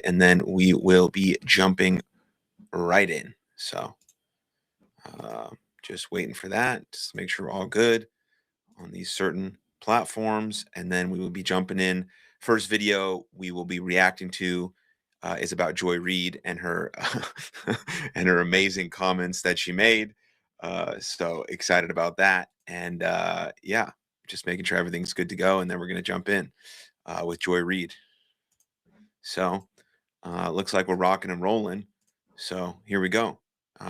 and then we will be jumping right in. So just waiting for that, just to make sure we're all good on these certain platforms, and then we will be jumping in. First video we will be reacting to is about Joy Reid and her and her amazing comments that she made. So excited about that, and yeah, just making sure everything's good to go, and then we're going to jump in with Joy Reid. So looks like we're rocking and rolling. So here we go.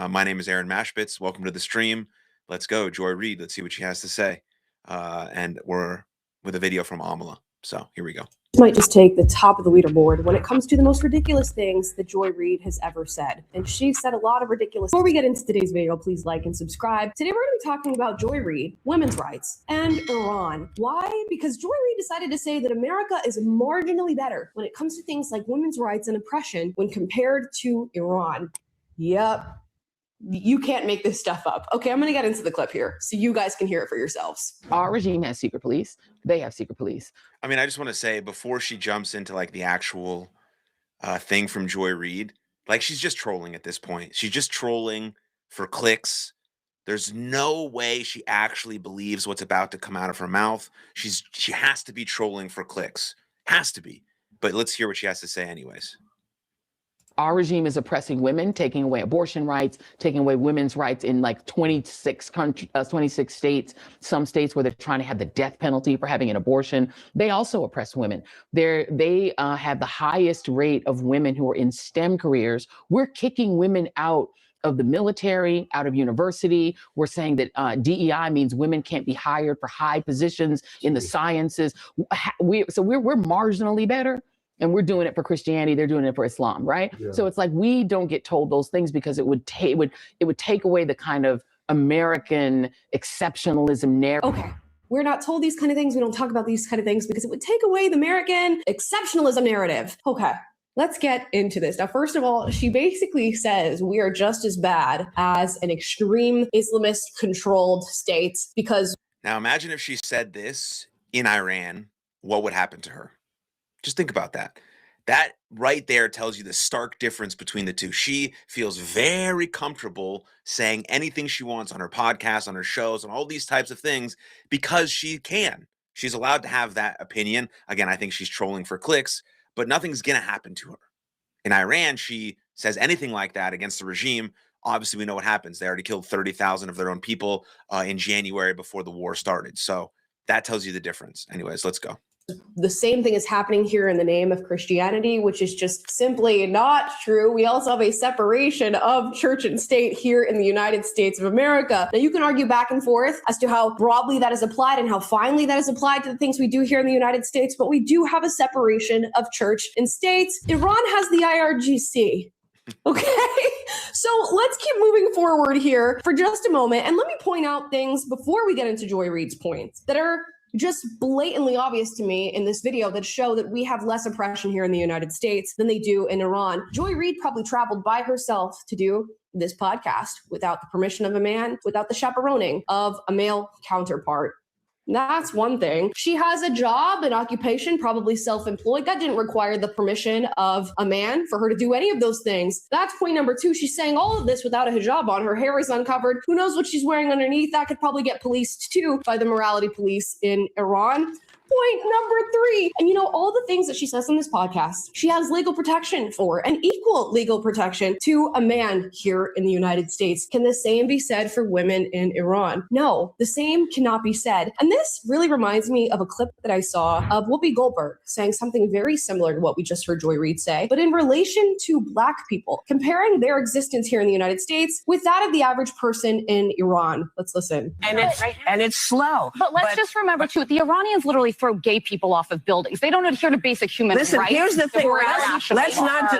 My name is Aaron Mashbitz. Welcome to the stream. Let's go, Joy Reid. Let's see what she has to say. And we're with a video from Amala. So here we go. Might just take the top of the leaderboard when it comes to the most ridiculous things that Joy Reid has ever said. And she said a lot of ridiculous. Before we get into today's video, please like and subscribe. Today we're going to be talking about Joy Reid, women's rights, and Iran. Why? Because Joy Reid decided to say that America is marginally better when it comes to things like women's rights and oppression when compared to Iran. Yep. You can't make this stuff up. Okay, I'm going to get into the clip here so you guys can hear it for yourselves. Our regime has secret police. They have secret police. I mean, I just want to say, before she jumps into like the actual thing from Joy Reid, like, she's just trolling at this point. She's just trolling for clicks. There's no way she actually believes what's about to come out of her mouth. She has to be trolling for clicks. Has to be. But let's hear what she has to say anyways. Our regime is oppressing women, taking away abortion rights, taking away women's rights in like 26 states, some states where they're trying to have the death penalty for having an abortion. They also oppress women. They have the highest rate of women who are in STEM careers. We're kicking women out of the military, out of university. We're saying that DEI means women can't be hired for high positions in the sciences. So we're marginally better. And we're doing it for Christianity. They're doing it for Islam, right? Yeah. So it's like we don't get told those things because it would take away the kind of American exceptionalism narrative. Okay. We're not told these kind of things. We don't talk about these kind of things because it would take away the American exceptionalism narrative. Okay. Let's get into this. Now, first of all, she basically says we are just as bad as an extreme Islamist controlled state because. Now, imagine if she said this in Iran, what would happen to her? Just think about that. That right there tells you the stark difference between the two. She feels very comfortable saying anything she wants on her podcast, on her shows, on all these types of things because she can. She's allowed to have that opinion. Again, I think she's trolling for clicks, but nothing's going to happen to her. In Iran, she says anything like that against the regime. Obviously, we know what happens. They already killed 30,000 of their own people in January before the war started. So that tells you the difference. Anyways, let's go. The same thing is happening here in the name of Christianity, which is just simply not true. We also have a separation of church and state here in the United States of America. Now, you can argue back and forth as to how broadly that is applied and how finely that is applied to the things we do here in the United States, but we do have a separation of church and states. Iran has the IRGC. Okay, so let's keep moving forward here for just a moment. And let me point out things before we get into Joy Reid's points that are just blatantly obvious to me in this video that show that we have less oppression here in the United States than they do in Iran. Joy Reid probably traveled by herself to do this podcast without the permission of a man, without the chaperoning of a male counterpart. That's one thing. She has a job, an occupation, probably self-employed. That didn't require the permission of a man for her to do any of those things. That's point number two. She's saying all of this without a hijab on. Her hair is uncovered. Who knows what she's wearing underneath? That could probably get policed too by the morality police in Iran. Point number three. And you know, all the things that she says on this podcast, she has legal protection for, and equal legal protection to a man here in the United States. Can the same be said for women in Iran? No, the same cannot be said. And this really reminds me of a clip that I saw of Whoopi Goldberg saying something very similar to what we just heard Joy Reid say, but in relation to Black people, comparing their existence here in the United States with that of the average person in Iran. Let's listen. And it's slow. But let's just remember too, the Iranians literally throw gay people off of buildings. They don't adhere to basic human rights. Listen, here's the thing. Let's not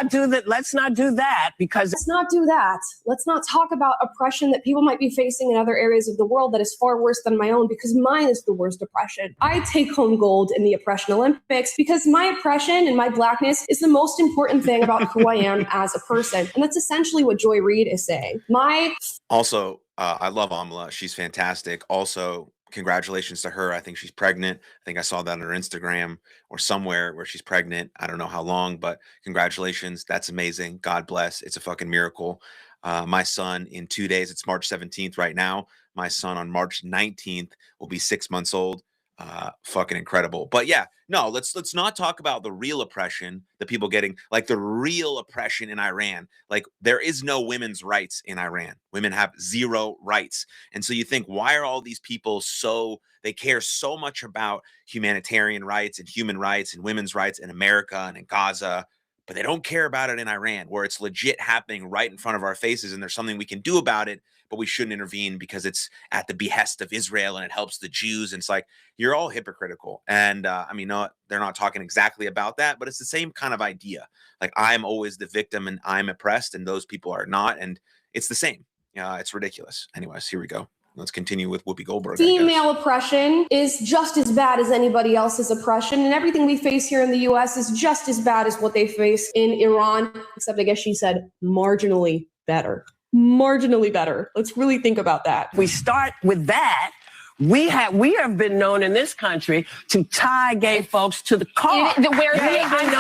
do that. Let's not do that because let's not do that. Let's not talk about oppression that people might be facing in other areas of the world that is far worse than my own, because mine is the worst oppression. I take home gold in the Oppression Olympics because my oppression and my Blackness is the most important thing about who I am as a person. And that's essentially what Joy Reid is saying. I love Amala. She's fantastic. Also, congratulations to her. I think she's pregnant. I think I saw that on her Instagram or somewhere where she's pregnant. I don't know how long, but congratulations. That's amazing. God bless. It's a fucking miracle. My son in 2 days, it's March 17th right now. My son on March 19th will be 6 months old. Fucking incredible. But yeah, no, let's not talk about the real oppression, the people getting like the real oppression in Iran. Like there is no women's rights in Iran. Women have zero rights. And so you think, why are all these people they care so much about humanitarian rights and human rights and women's rights in America and in Gaza, but they don't care about it in Iran, where it's legit happening right in front of our faces and there's something we can do about it, but we shouldn't intervene because it's at the behest of Israel and it helps the Jews. And it's like, you're all hypocritical. And I mean, no, they're not talking exactly about that, but it's the same kind of idea. Like I'm always the victim and I'm oppressed and those people are not. And it's the same. It's ridiculous. Anyways, here we go. Let's continue with Whoopi Goldberg. Female oppression is just as bad as anybody else's oppression, and everything we face here in the U.S. is just as bad as what they face in Iran, except I guess she said marginally better. Marginally better. Let's really think about that. We start with that. We have been known in this country to tie gay folks to the car. Where the Iranian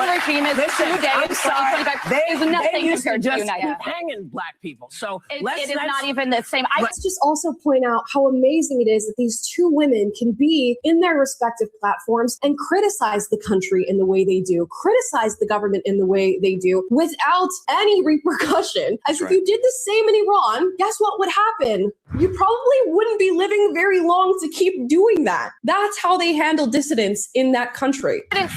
regime is listen, 2 days, 2025 is nothing compared to the United States. Hanging black people. So it is not even the same. Let's just also point out how amazing it is that these two women can be in their respective platforms and criticize the country in the way they do, criticize the government in the way they do, without any repercussion. As if you did the same in Iran, guess what would happen? You probably wouldn't be living very long to keep doing that. That's how they handle dissidents in that country. Wait.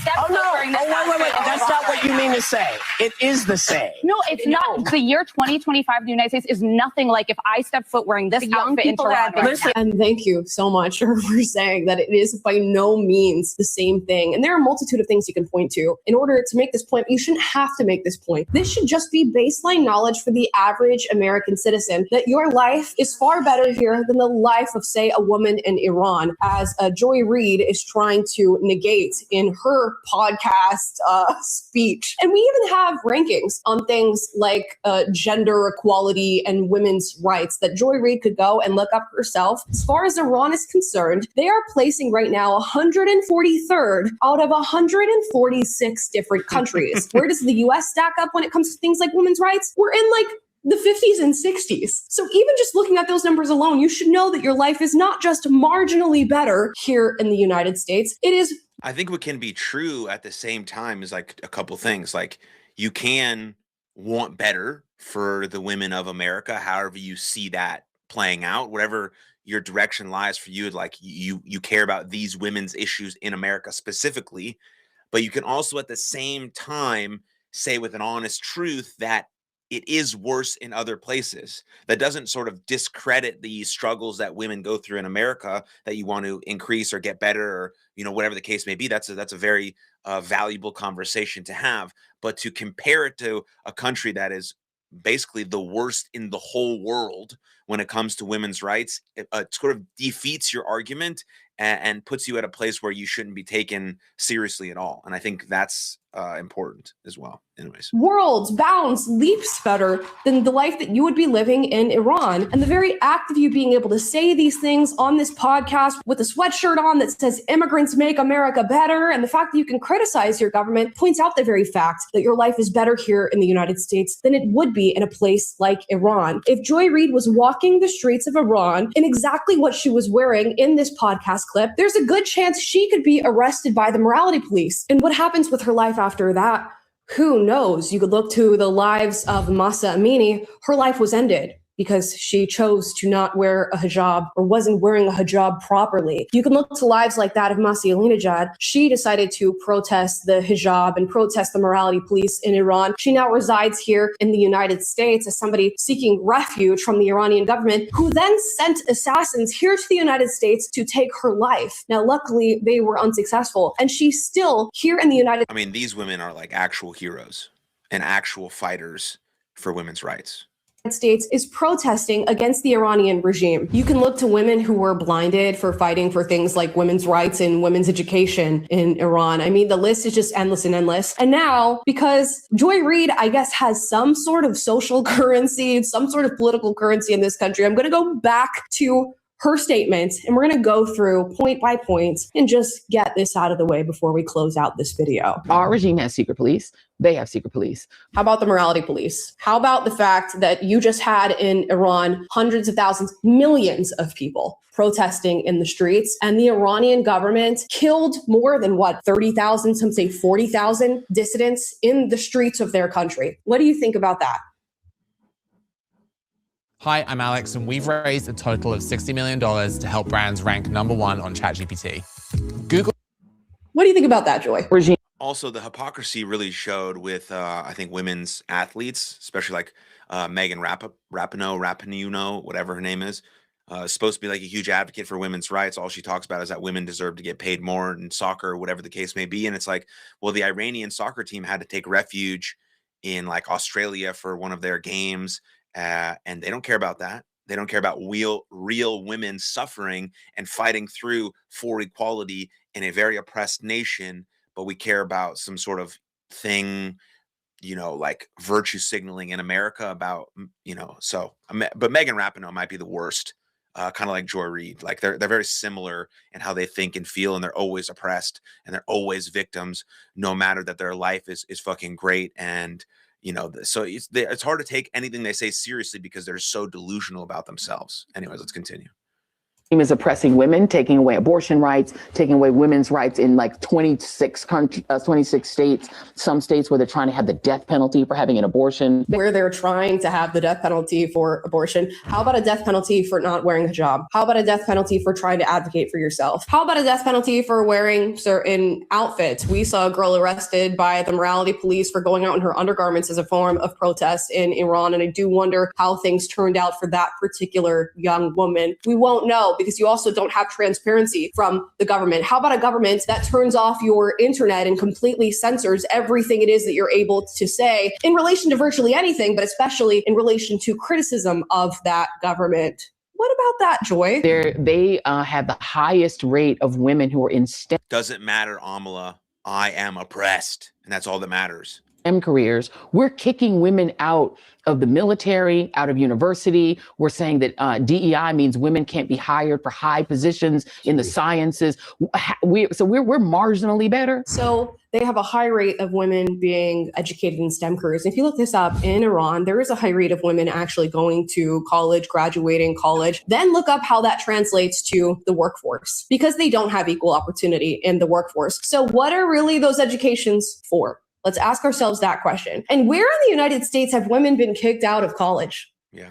That's not what you mean to say. It is the same. No, it's not. The year 2025 in the United States is nothing like if I step foot wearing this outfit into Toronto. And thank you so much for saying that it is by no means the same thing. And there are a multitude of things you can point to. In order to make this point, you shouldn't have to make this point. This should just be baseline knowledge for the average American citizen that your life is far better here than the life of, say, a woman in Iran, as Joy Reid is trying to negate in her podcast speech. And we even have rankings on things like gender equality and women's rights that Joy Reid could go and look up herself. As far as Iran is concerned, they are placing right now 143rd out of 146 different countries. Where does the US stack up when it comes to things like women's rights? We're in like the 50s and 60s. So even just looking at those numbers alone, you should know that your life is not just marginally better here in the United States. It is. I think what can be true at the same time is like a couple things. Like you can want better for the women of America, however you see that playing out, whatever your direction lies for you, like you care about these women's issues in America specifically, but you can also at the same time say with an honest truth that it is worse in other places. That doesn't sort of discredit the struggles that women go through in America that you want to increase or get better, or whatever the case may be. That's a very valuable conversation to have. But to compare it to a country that is basically the worst in the whole world when it comes to women's rights, it sort of defeats your argument and puts you at a place where you shouldn't be taken seriously at all. And I think that's important as well. Anyways. Worlds, bounds, leaps better than the life that you would be living in Iran. And the very act of you being able to say these things on this podcast with a sweatshirt on that says immigrants make America better, and the fact that you can criticize your government points out the very fact that your life is better here in the United States than it would be in a place like Iran. If Joy Reid was walking the streets of Iran in exactly what she was wearing in this podcast clip, there's a good chance she could be arrested by the morality police. And what happens with her life after that? Who knows? You could look to the lives of Mahsa Amini. Her life was ended because she chose to not wear a hijab or wasn't wearing a hijab properly. You can look to lives like that of Masih Alinejad. She decided to protest the hijab and protest the morality police in Iran. She now resides here in the United States as somebody seeking refuge from the Iranian government, who then sent assassins here to the United States to take her life. Now, luckily, they were unsuccessful, and she's still here in the United States. I mean, these women are like actual heroes and actual fighters for women's rights. States is protesting against the Iranian regime. You can look to women who were blinded for fighting for things like women's rights and women's education in Iran. I mean, the list is just endless and endless. And now, because Joy Reid, I guess, has some sort of social currency, some sort of political currency in this country, I'm going to go back to her statement, and we're going to go through point by point and just get this out of the way before we close out this video. Our regime has secret police. They have secret police. How about the morality police? How about the fact that you just had in Iran hundreds of thousands, millions of people protesting in the streets, and the Iranian government killed more than 30,000, some say 40,000 dissidents in the streets of their country? What do you think about that? Hi, I'm Alex, and we've raised a total of $60 million to help brands rank #1 on ChatGPT. Google. What do you think about that, Joy? Regime. Also, the hypocrisy really showed with, I think, women's athletes, especially like Megan Rapinoe, whatever her name is supposed to be like a huge advocate for women's rights. All she talks about is that women deserve to get paid more in soccer, whatever the case may be. And it's like, well, the Iranian soccer team had to take refuge in like Australia for one of their games. And they don't care about that. They don't care about real women suffering and fighting through for equality in a very oppressed nation. But we care about some sort of thing, like virtue signaling in America about, but Megan Rapinoe might be the worst, kind of like Joy Reid. Like they're very similar in how they think and feel, and they're always oppressed and they're always victims, no matter that their life is fucking great. And so it's hard to take anything they say seriously because they're so delusional about themselves. Anyways, let's continue. Is oppressing women, taking away abortion rights, taking away women's rights in like 26 states, some states where they're trying to have the death penalty for having an abortion. Where they're trying to have the death penalty for abortion. How about a death penalty for not wearing a hijab? How about a death penalty for trying to advocate for yourself? How about a death penalty for wearing certain outfits? We saw a girl arrested by the morality police for going out in her undergarments as a form of protest in Iran. And I do wonder how things turned out for that particular young woman. We won't know, because you also don't have transparency from the government. How about a government that turns off your internet and completely censors everything it is that you're able to say in relation to virtually anything, but especially in relation to criticism of that government? What about that, Joy? They have the highest rate of women who are in STEM. Doesn't matter, Amala. I am oppressed, and that's all that matters. Careers. We're kicking women out of the military, out of university. We're saying that DEI means women can't be hired for high positions in the sciences. We're marginally better. So they have a high rate of women being educated in STEM careers. If you look this up, in Iran, there is a high rate of women actually going to college, graduating college. Then look up how that translates to the workforce, because they don't have equal opportunity in the workforce. So what are really those educations for? Let's ask ourselves that question. And where in the United States have women been kicked out of college? Yeah.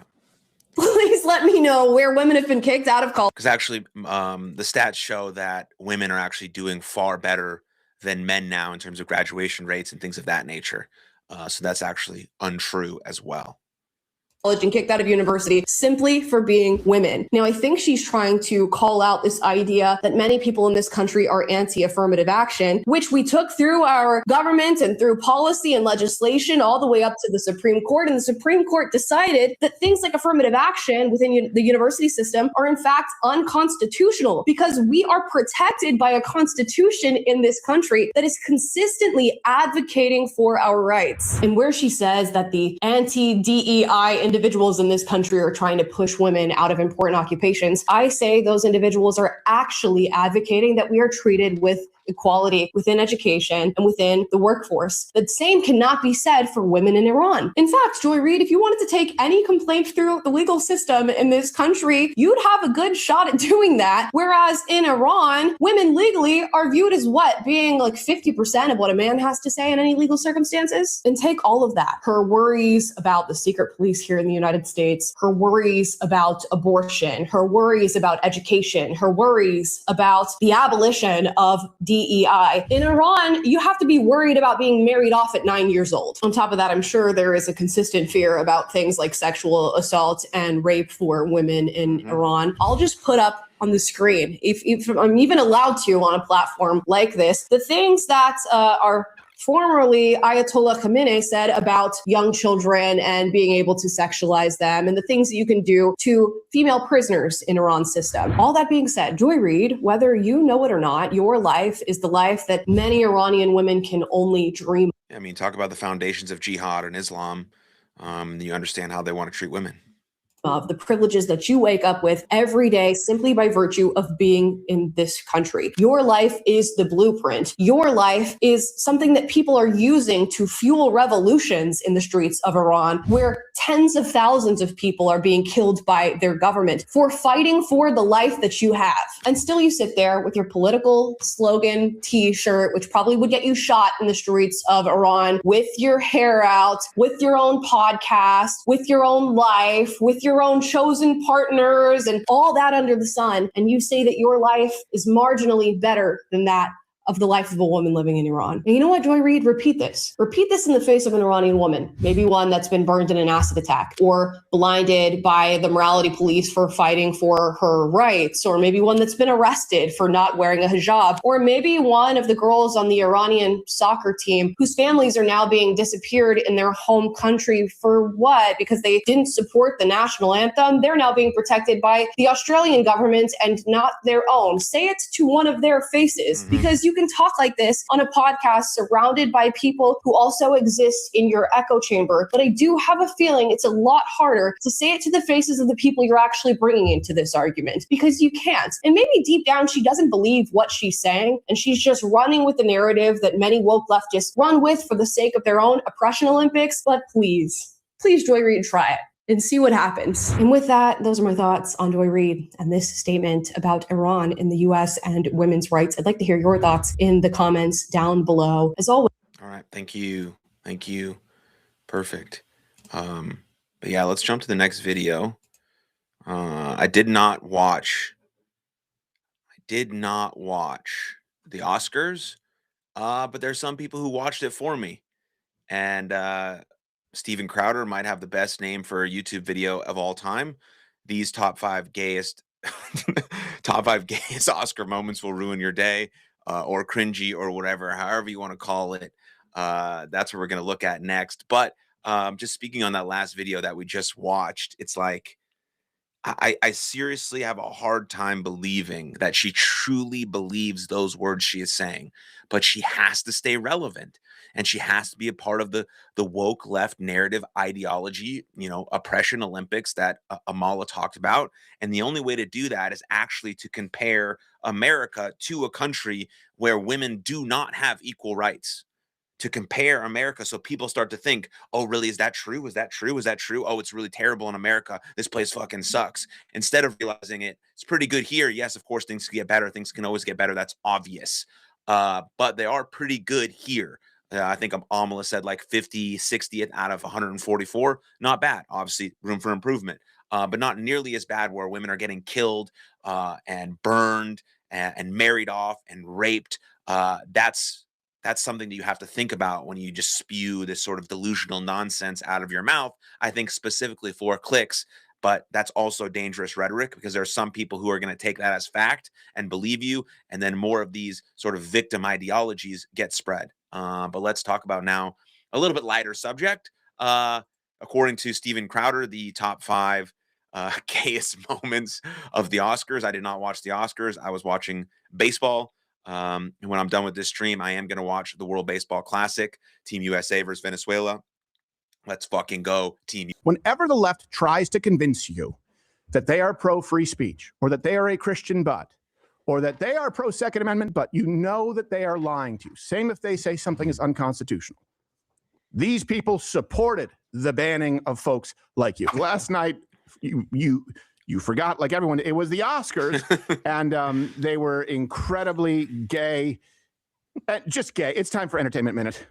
Please let me know where women have been kicked out of college. Because actually, the stats show that women are actually doing far better than men now in terms of graduation rates and things of that nature. So that's actually untrue as well. And kicked out of university simply for being women. Now, I think she's trying to call out this idea that many people in this country are anti-affirmative action, which we took through our government and through policy and legislation all the way up to the Supreme Court. And the Supreme Court decided that things like affirmative action within the university system are in fact unconstitutional, because we are protected by a constitution in this country that is consistently advocating for our rights. And where she says that the anti-DEI individuals in this country are trying to push women out of important occupations, I say those individuals are actually advocating that we are treated with equality within education and within the workforce. The same cannot be said for women in Iran. In fact, Joy Reid, if you wanted to take any complaint through the legal system in this country, you'd have a good shot at doing that. Whereas in Iran, women legally are viewed as what? Being like 50% of what a man has to say in any legal circumstances? And take all of that. Her worries about the secret police here in the United States, her worries about abortion, her worries about education, her worries about the abolition of DEI. In Iran, you have to be worried about being married off at 9 years old. On top of that, I'm sure there is a consistent fear about things like sexual assault and rape for women in Iran. I'll just put up on the screen, if I'm even allowed to on a platform like this, the things that are formerly Ayatollah Khamenei said about young children and being able to sexualize them, and the things that you can do to female prisoners in Iran's system. All that being said, Joy Reid, whether you know it or not, your life is the life that many Iranian women can only dream. I mean, talk about the foundations of jihad and Islam. You understand how they want to treat women. of the privileges that you wake up with every day simply by virtue of being in this country. Your life is the blueprint. Your life is something that people are using to fuel revolutions in the streets of Iran, where tens of thousands of people are being killed by their government for fighting for the life that you have. And still you sit there with your political slogan t-shirt, which probably would get you shot in the streets of Iran, with your hair out, with your own podcast, with your own life, with your own chosen partners and all that under the sun. And you say that your life is marginally better than that of the life of a woman living in Iran. And you know what, Joy Reid? Repeat this. Repeat this in the face of an Iranian woman, maybe one that's been burned in an acid attack or blinded by the morality police for fighting for her rights, or maybe one that's been arrested for not wearing a hijab, or maybe one of the girls on the Iranian soccer team whose families are now being disappeared in their home country for what? Because they didn't support the national anthem. They're now being protected by the Australian government and not their own. Say it to one of their faces, because you can talk like this on a podcast surrounded by people who also exist in your echo chamber. But I do have a feeling it's a lot harder to say it to the faces of the people you're actually bringing into this argument, because you can't. And maybe deep down, she doesn't believe what she's saying, and she's just running with the narrative that many woke leftists run with for the sake of their own oppression Olympics. But please, Joy Reid, try it and see what happens. And with that, those are my thoughts on Joy Reid and this statement about Iran in the US and women's rights. I'd like to hear your thoughts in the comments down below. As always. All right. Thank you. Thank you. Perfect. But yeah, let's jump to the next video. I did not watch the Oscars, but there's some people who watched it for me. And Steven Crowder might have the best name for a YouTube video of all time. These top five gayest Oscar moments will ruin your day, or cringy, or whatever, however you want to call it. That's what we're going to look at next. But just speaking on that last video that we just watched, it's like, I seriously have a hard time believing that she truly believes those words she is saying, but she has to stay relevant, and she has to be a part of the woke left narrative ideology, oppression Olympics that Amala talked about. And the only way to do that is actually to compare America to a country where women do not have equal rights. To compare America, so people start to think, oh, really, is that true? Is that true? Is that true? Oh, it's really terrible in America. This place fucking sucks. Instead of realizing it's pretty good here. Yes, of course, things can get better. Things can always get better. That's obvious. But they are pretty good here. I think Amala said like 50, 60th out of 144. Not bad. Obviously, room for improvement. But not nearly as bad where women are getting killed and burned and married off and raped. That's something that you have to think about when you just spew this sort of delusional nonsense out of your mouth, I think specifically for clicks. But that's also dangerous rhetoric, because there are some people who are going to take that as fact and believe you. And then more of these sort of victim ideologies get spread. But let's talk about now a little bit lighter subject. According to Steven Crowder, the top five gayest moments of the Oscars. I did not watch the Oscars. I was watching baseball. And when I'm done with this stream, I am going to watch the World Baseball Classic, Team USA versus Venezuela. Let's fucking go, Team. Whenever the left tries to convince you that they are pro-free speech, or that they are a Christian but, or that they are pro-Second Amendment, but you know that they are lying to you. Same if they say something is unconstitutional. These people supported the banning of folks like you. Last night, you forgot, like everyone, it was the Oscars, and they were incredibly gay. Just gay. It's time for Entertainment Minute.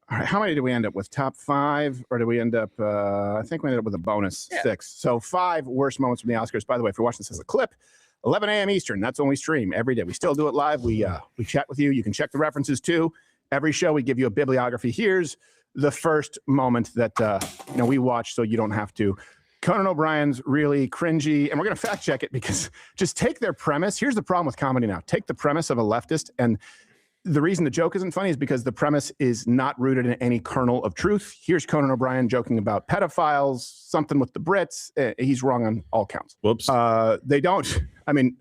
All right, how many did we end up with? Top five, or did we end up, I think we ended up with a bonus 6. So 5 worst moments from the Oscars. By the way, if you're watching this as a clip, 11 a.m. Eastern. That's when we stream every day. We still do it live. We chat with you. You can check the references too. Every show we give you a bibliography. Here's the first moment that we watch, so you don't have to. Conan O'Brien's really cringy, and we're going to fact check it, because just take their premise. Here's the problem with comedy now. Take the premise of a leftist, and the reason the joke isn't funny is because the premise is not rooted in any kernel of truth. Here's Conan O'Brien joking about pedophiles, something with the Brits. He's wrong on all counts. Whoops. They don't. I mean,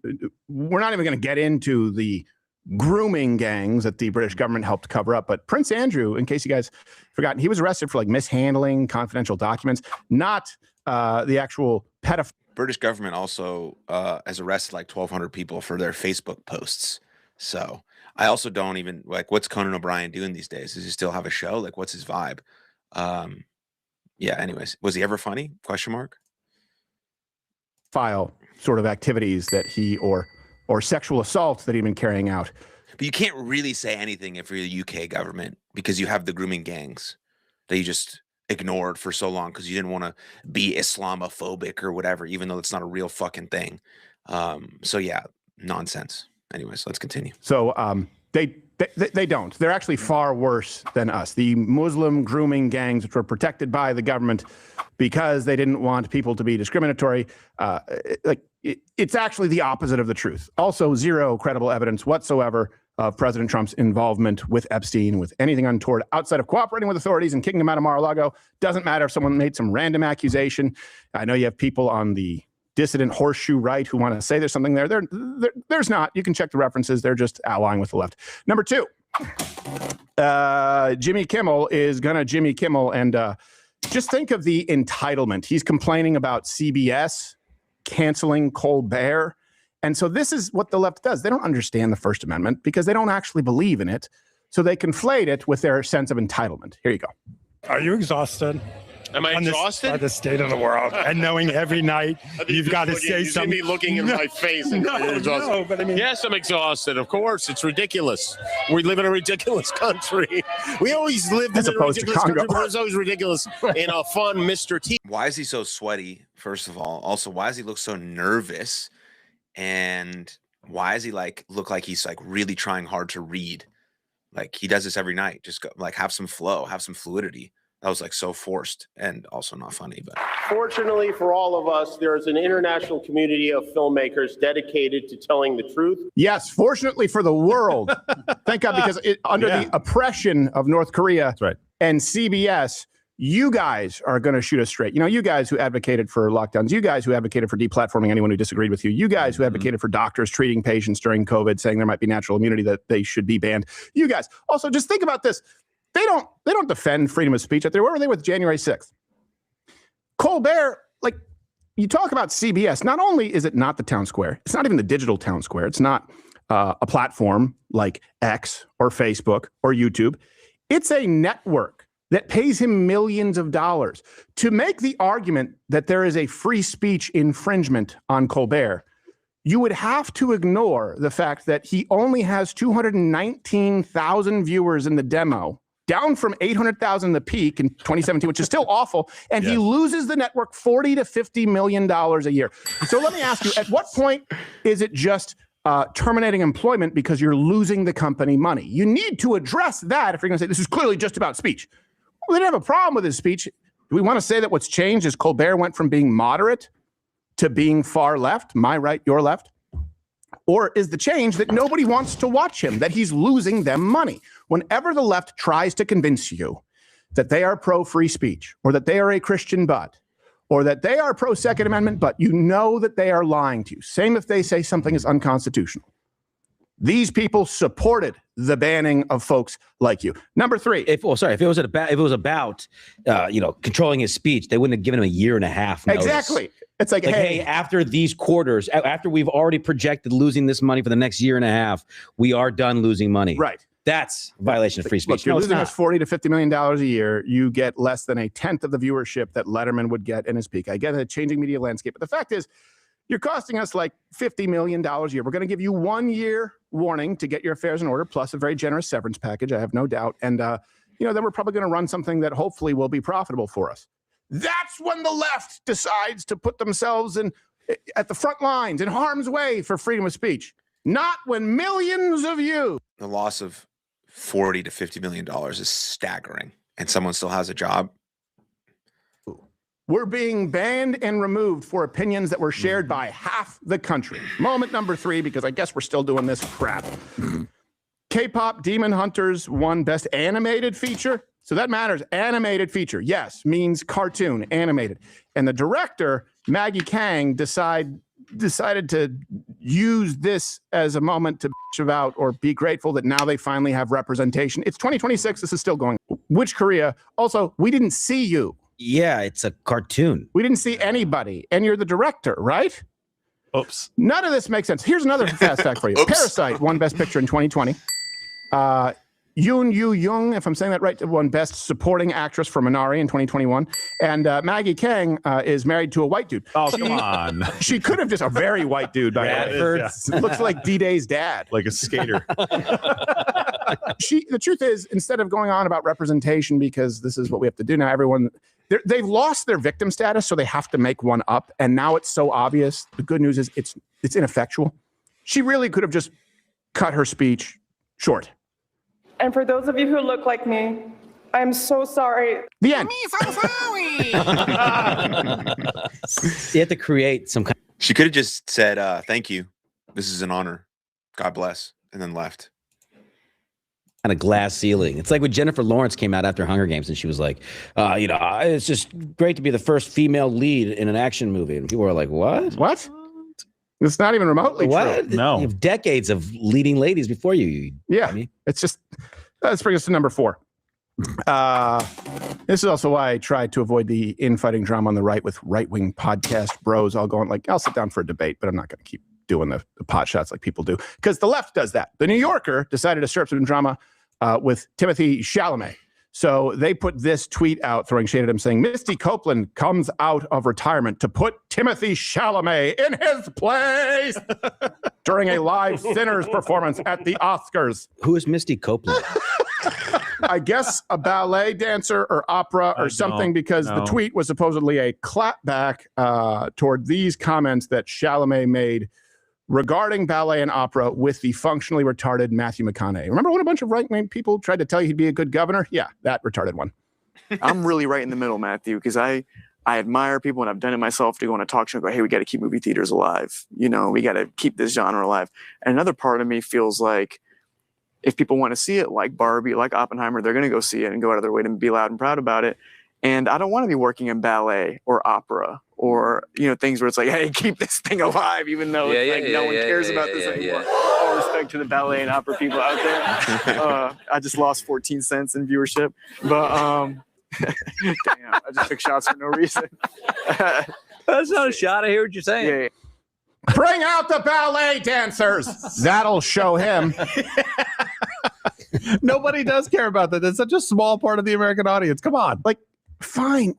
we're not even going to get into the grooming gangs that the British government helped cover up. But Prince Andrew, in case you guys forgotten, he was arrested for like mishandling confidential documents, not the actual pedophile. British government also has arrested like 1,200 people for their Facebook posts. So I also don't even like, what's Conan O'Brien doing these days? Does he still have a show? Like, what's his vibe? Yeah. Anyways, was he ever funny? Question mark. File sort of activities that he or sexual assaults that he'd been carrying out. But you can't really say anything if you're the UK government because you have the grooming gangs that you just ignored for so long because you didn't want to be Islamophobic or whatever, even though it's not a real fucking thing. So yeah, nonsense. Anyways, let's continue. So they don't. They're actually far worse than us. The Muslim grooming gangs, which were protected by the government because they didn't want people to be discriminatory, it's actually the opposite of the truth. Also, zero credible evidence whatsoever of President Trump's involvement with Epstein, with anything untoward outside of cooperating with authorities and kicking him out of Mar-a-Lago. Doesn't matter if someone made some random accusation. I know you have people on the dissident horseshoe right who want to say there's something there. There's not. You can check the references. They're just allying with the left. Number two, Jimmy Kimmel is gonna Jimmy Kimmel, and just think of the entitlement. He's complaining about CBS canceling Colbert. And so this is what the left does. They don't understand the First Amendment because they don't actually believe in it. So they conflate it with their sense of entitlement. Here you go. Are you exhausted? Am I exhausted? By the state of the world and knowing every night you've got to say something. You looking in my face. And no, but I mean, yes, I'm exhausted. Of course, it's ridiculous. We live in a ridiculous country. We always lived in a ridiculous country, but it's always ridiculous in a fun Mr. T. Why is he so sweaty? First of all, also, why does he look so nervous? And why does he look like he's like really trying hard to read? Like he does this every night. Just go, like have some flow, have some fluidity. That was like so forced and also not funny. But Fortunately for all of us, there is an international community of filmmakers dedicated to telling the truth. Yes, fortunately for the world. Thank God, because under the oppression of North Korea and CBS, you guys are going to shoot us straight. You know, you guys who advocated for lockdowns, you guys who advocated for deplatforming anyone who disagreed with you, you guys who advocated for doctors treating patients during COVID, saying there might be natural immunity, that they should be banned. You guys also just think about this. They don't defend freedom of speech out there. Where were they with January 6th? Colbert, like you talk about CBS, not only is it not the town square, it's not even the digital town square. It's not a platform like X or Facebook or YouTube. It's a network that pays him millions of dollars to make the argument that there is a free speech infringement on Colbert. You would have to ignore the fact that he only has 219,000 viewers in the demo, down from 800,000 the peak in 2017, which is still awful. And he loses the network $40 to $50 million a year. So let me ask you, at what point is it just terminating employment because you're losing the company money? You need to address that if you're going to say this is clearly just about speech. Well, they didn't have a problem with his speech. Do we want to say that what's changed is Colbert went from being moderate to being far left, my right, your left? Or is the change that nobody wants to watch him, that he's losing them money? Whenever the left tries to convince you that they are pro-free speech, or that they are a Christian but, or that they are pro-Second Amendment, but you know that they are lying to you. Same if they say something is unconstitutional. These people supported the banning of folks like you. Number three. If it was about controlling his speech, they wouldn't have given him a year and a half notice. Exactly. It's like, hey, after these quarters, after we've already projected losing this money for the next year and a half, we are done losing money. Right. That's a violation of free speech. Look, you're losing us $40 to $50 million a year. You get less than a tenth of the viewership that Letterman would get in his peak. I get a changing media landscape, but the fact is, you're costing us like $50 million a year. We're going to give you 1 year warning to get your affairs in order, plus a very generous severance package, I have no doubt. And, then we're probably going to run something that hopefully will be profitable for us. That's when the left decides to put themselves at the front lines, in harm's way for freedom of speech. Not when millions of you. The loss of $40 to $50 million is staggering. And someone still has a job. We're being banned and removed for opinions that were shared by half the country. Moment number three, because I guess we're still doing this crap. K-pop Demon Hunters won Best Animated Feature. So that matters. Animated feature. Yes, means cartoon, animated. And the director, Maggie Kang, decided to use this as a moment to bitch about or be grateful that now they finally have representation. It's 2026. This is still going. Which Korea? Also, we didn't see you. Yeah, it's a cartoon. We didn't see anybody. And you're the director, right? Oops. None of this makes sense. Here's another fast fact for you. Parasite won Best Picture in 2020. Yoon Yoo-young, if I'm saying that right, won Best Supporting Actress for Minari in 2021. And Maggie Kang is married to a white dude. Oh, come on. She could have just a very white dude, by the way. Yeah. Looks like D-Day's dad. Like a skater. The truth is, instead of going on about representation, because this is what we have to do now, they've lost their victim status, so they have to make one up. And now it's so obvious. The good news is it's ineffectual. She really could have just cut her speech short. And for those of you who look like me, I'm so sorry. The end. I'm so sorry. You have to create some kind. She could have just said, thank you. This is an honor. God bless. And then left. Kind of glass ceiling. It's like when Jennifer Lawrence came out after Hunger Games and she was like, it's just great to be the first female lead in an action movie. And people were like, what? What? It's not even remotely true. No. You have decades of leading ladies before you. Yeah. It's just, let's bring us to number 4. This is also why I tried to avoid the infighting drama on the right with right-wing podcast bros all going like, I'll sit down for a debate, but I'm not going to keep doing the pot shots like people do. Because the left does that. The New Yorker decided to stir up some drama with Timothy Chalamet. So they put this tweet out throwing shade at him saying, Misty Copeland comes out of retirement to put Timothy Chalamet in his place during a live Sinners performance at the Oscars. Who is Misty Copeland? I guess a ballet dancer or opera or something, because the tweet was supposedly a clapback toward these comments that Chalamet made regarding ballet and opera with the functionally retarded Matthew McConaughey. Remember when a bunch of right-wing people tried to tell you he'd be a good governor? Yeah, that retarded one. I'm really right in the middle, Matthew, because I admire people, and I've done it myself, to go on a talk show and go, hey, we got to keep movie theaters alive. You know, we got to keep this genre alive. And another part of me feels like if people want to see it like Barbie, like Oppenheimer, they're going to go see it and go out of their way to be loud and proud about it. And I don't want to be working in ballet or opera or, things where it's like, hey, keep this thing alive, even though no one cares about this anymore. All respect to the ballet and opera people out there. I just lost 14 cents in viewership. But damn, I just took shots for no reason. That's not a shot. I hear what you're saying. Yeah. Bring out the ballet dancers. That'll show him. Nobody does care about that. It's such a small part of the American audience. Come on. Like, fine.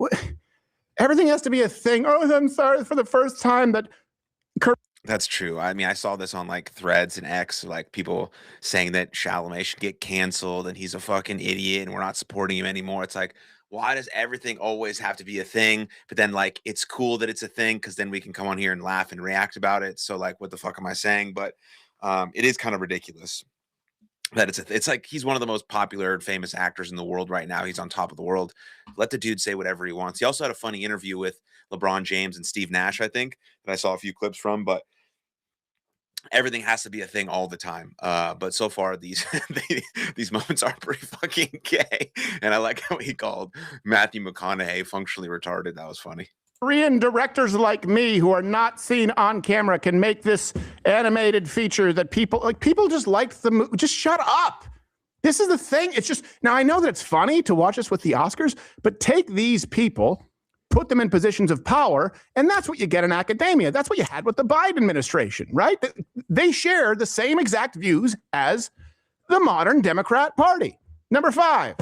Everything has to be a thing. Oh, I'm sorry for the first time that. That's true. I mean, I saw this on like Threads and X, like people saying that Chalamet should get canceled and he's a fucking idiot and we're not supporting him anymore. It's like, why does everything always have to be a thing? But then like, it's cool that it's a thing because then we can come on here and laugh and react about it. So like, what the fuck am I saying? But it is kind of ridiculous that it's like he's one of the most popular and famous actors in the world right now. He's on top of the world. Let the dude say whatever he wants. He also had a funny interview with LeBron James and Steve Nash, I think, that I saw a few clips from, but everything has to be a thing all the time. But so far these moments are pretty fucking gay. And I like how he called Matthew McConaughey functionally retarded. That was funny. Korean directors like me who are not seen on camera can make this animated feature that people just liked the movie. Just shut up. This is the thing. It's just, now I know that it's funny to watch us with the Oscars, but take these people, put them in positions of power, and that's what you get in academia. That's what you had with the Biden administration, right? They share the same exact views as the modern Democrat Party. Number 5.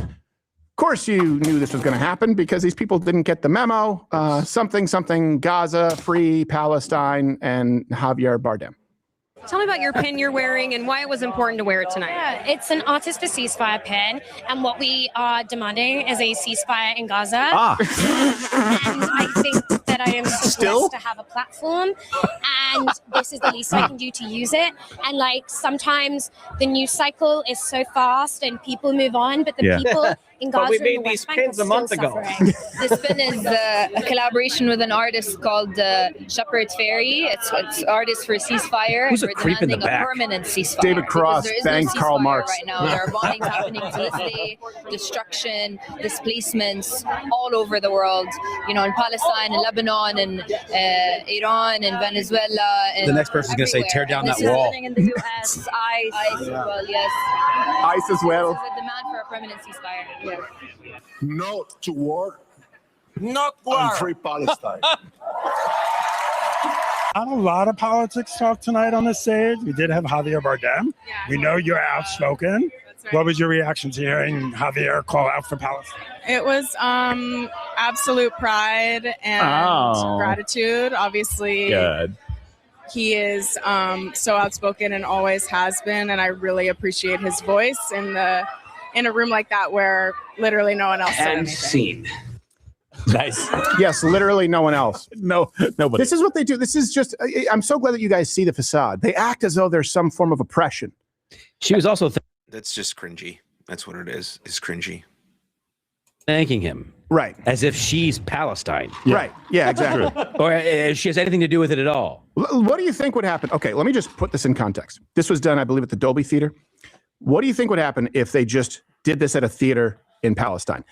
Of course, you knew this was going to happen because these people didn't get the memo. Something, Gaza, free Palestine, and Javier Bardem. Tell me about your pin you're wearing and why it was important to wear it tonight. Yeah, it's an Artist for Ceasefire pin, and what we are demanding is a ceasefire in Gaza. And I think that I am so blessed to have a platform, and this is the least I can do to use it. And sometimes the news cycle is so fast and people move on, but the people in But Gaza we and made the these West Bank pins are a month still ago. suffering. This pin is a collaboration with an artist called Shepherd's Ferry. It's artists for ceasefire. Who's and a we're creep in the demanding a back? permanent ceasefire. David Cross, Because there is thank no Karl ceasefire Marx. right now. There are bombings happening to this day, destruction, displacements all over the world. You know, in Palestine, in Lebanon, in Iran, in Venezuela. The next person's going to say, everywhere. tear down And that this is wall. happening in the U.S. ICE as well, yes. ICE as well. This is a demand for a permanent ceasefire. Yes. No to war. Not And free Palestine. Not a lot of politics talk tonight on the stage. We did have Javier Bardem. We know you're outspoken. What was your reaction to hearing Javier call out for Palestine? It was absolute pride and gratitude. Obviously, Good. he is so outspoken and always has been, and I really appreciate his voice in a room like that where literally no one else said And anything. scene. Nice. Yes, literally no one else. No, nobody. This is what they do. This is just, I'm so glad that you guys see the facade. They act as though there's some form of oppression. She was also That's just cringy. That's what it is. It's cringy. thanking him. Right. As if she's Palestine. Right. Yeah, exactly. Or if she has anything to do with it at all. What do you think would happen? Okay, let me just put this in context. This was done, I believe, at the Dolby Theater. What do you think would happen if they just did this at a theater in Palestine?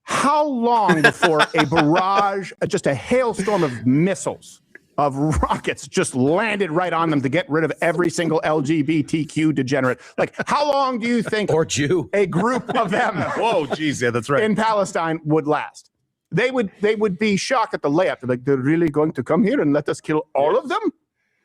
How long before a barrage, just a hailstorm of missiles, of rockets just landed right on them to get rid of every single LGBTQ degenerate? Like, how long do you think or Jew a group of them Whoa, geez, yeah, that's right. in Palestine would last? They would be shocked at the layup. They're like, they're really going to come here and let us kill all of them?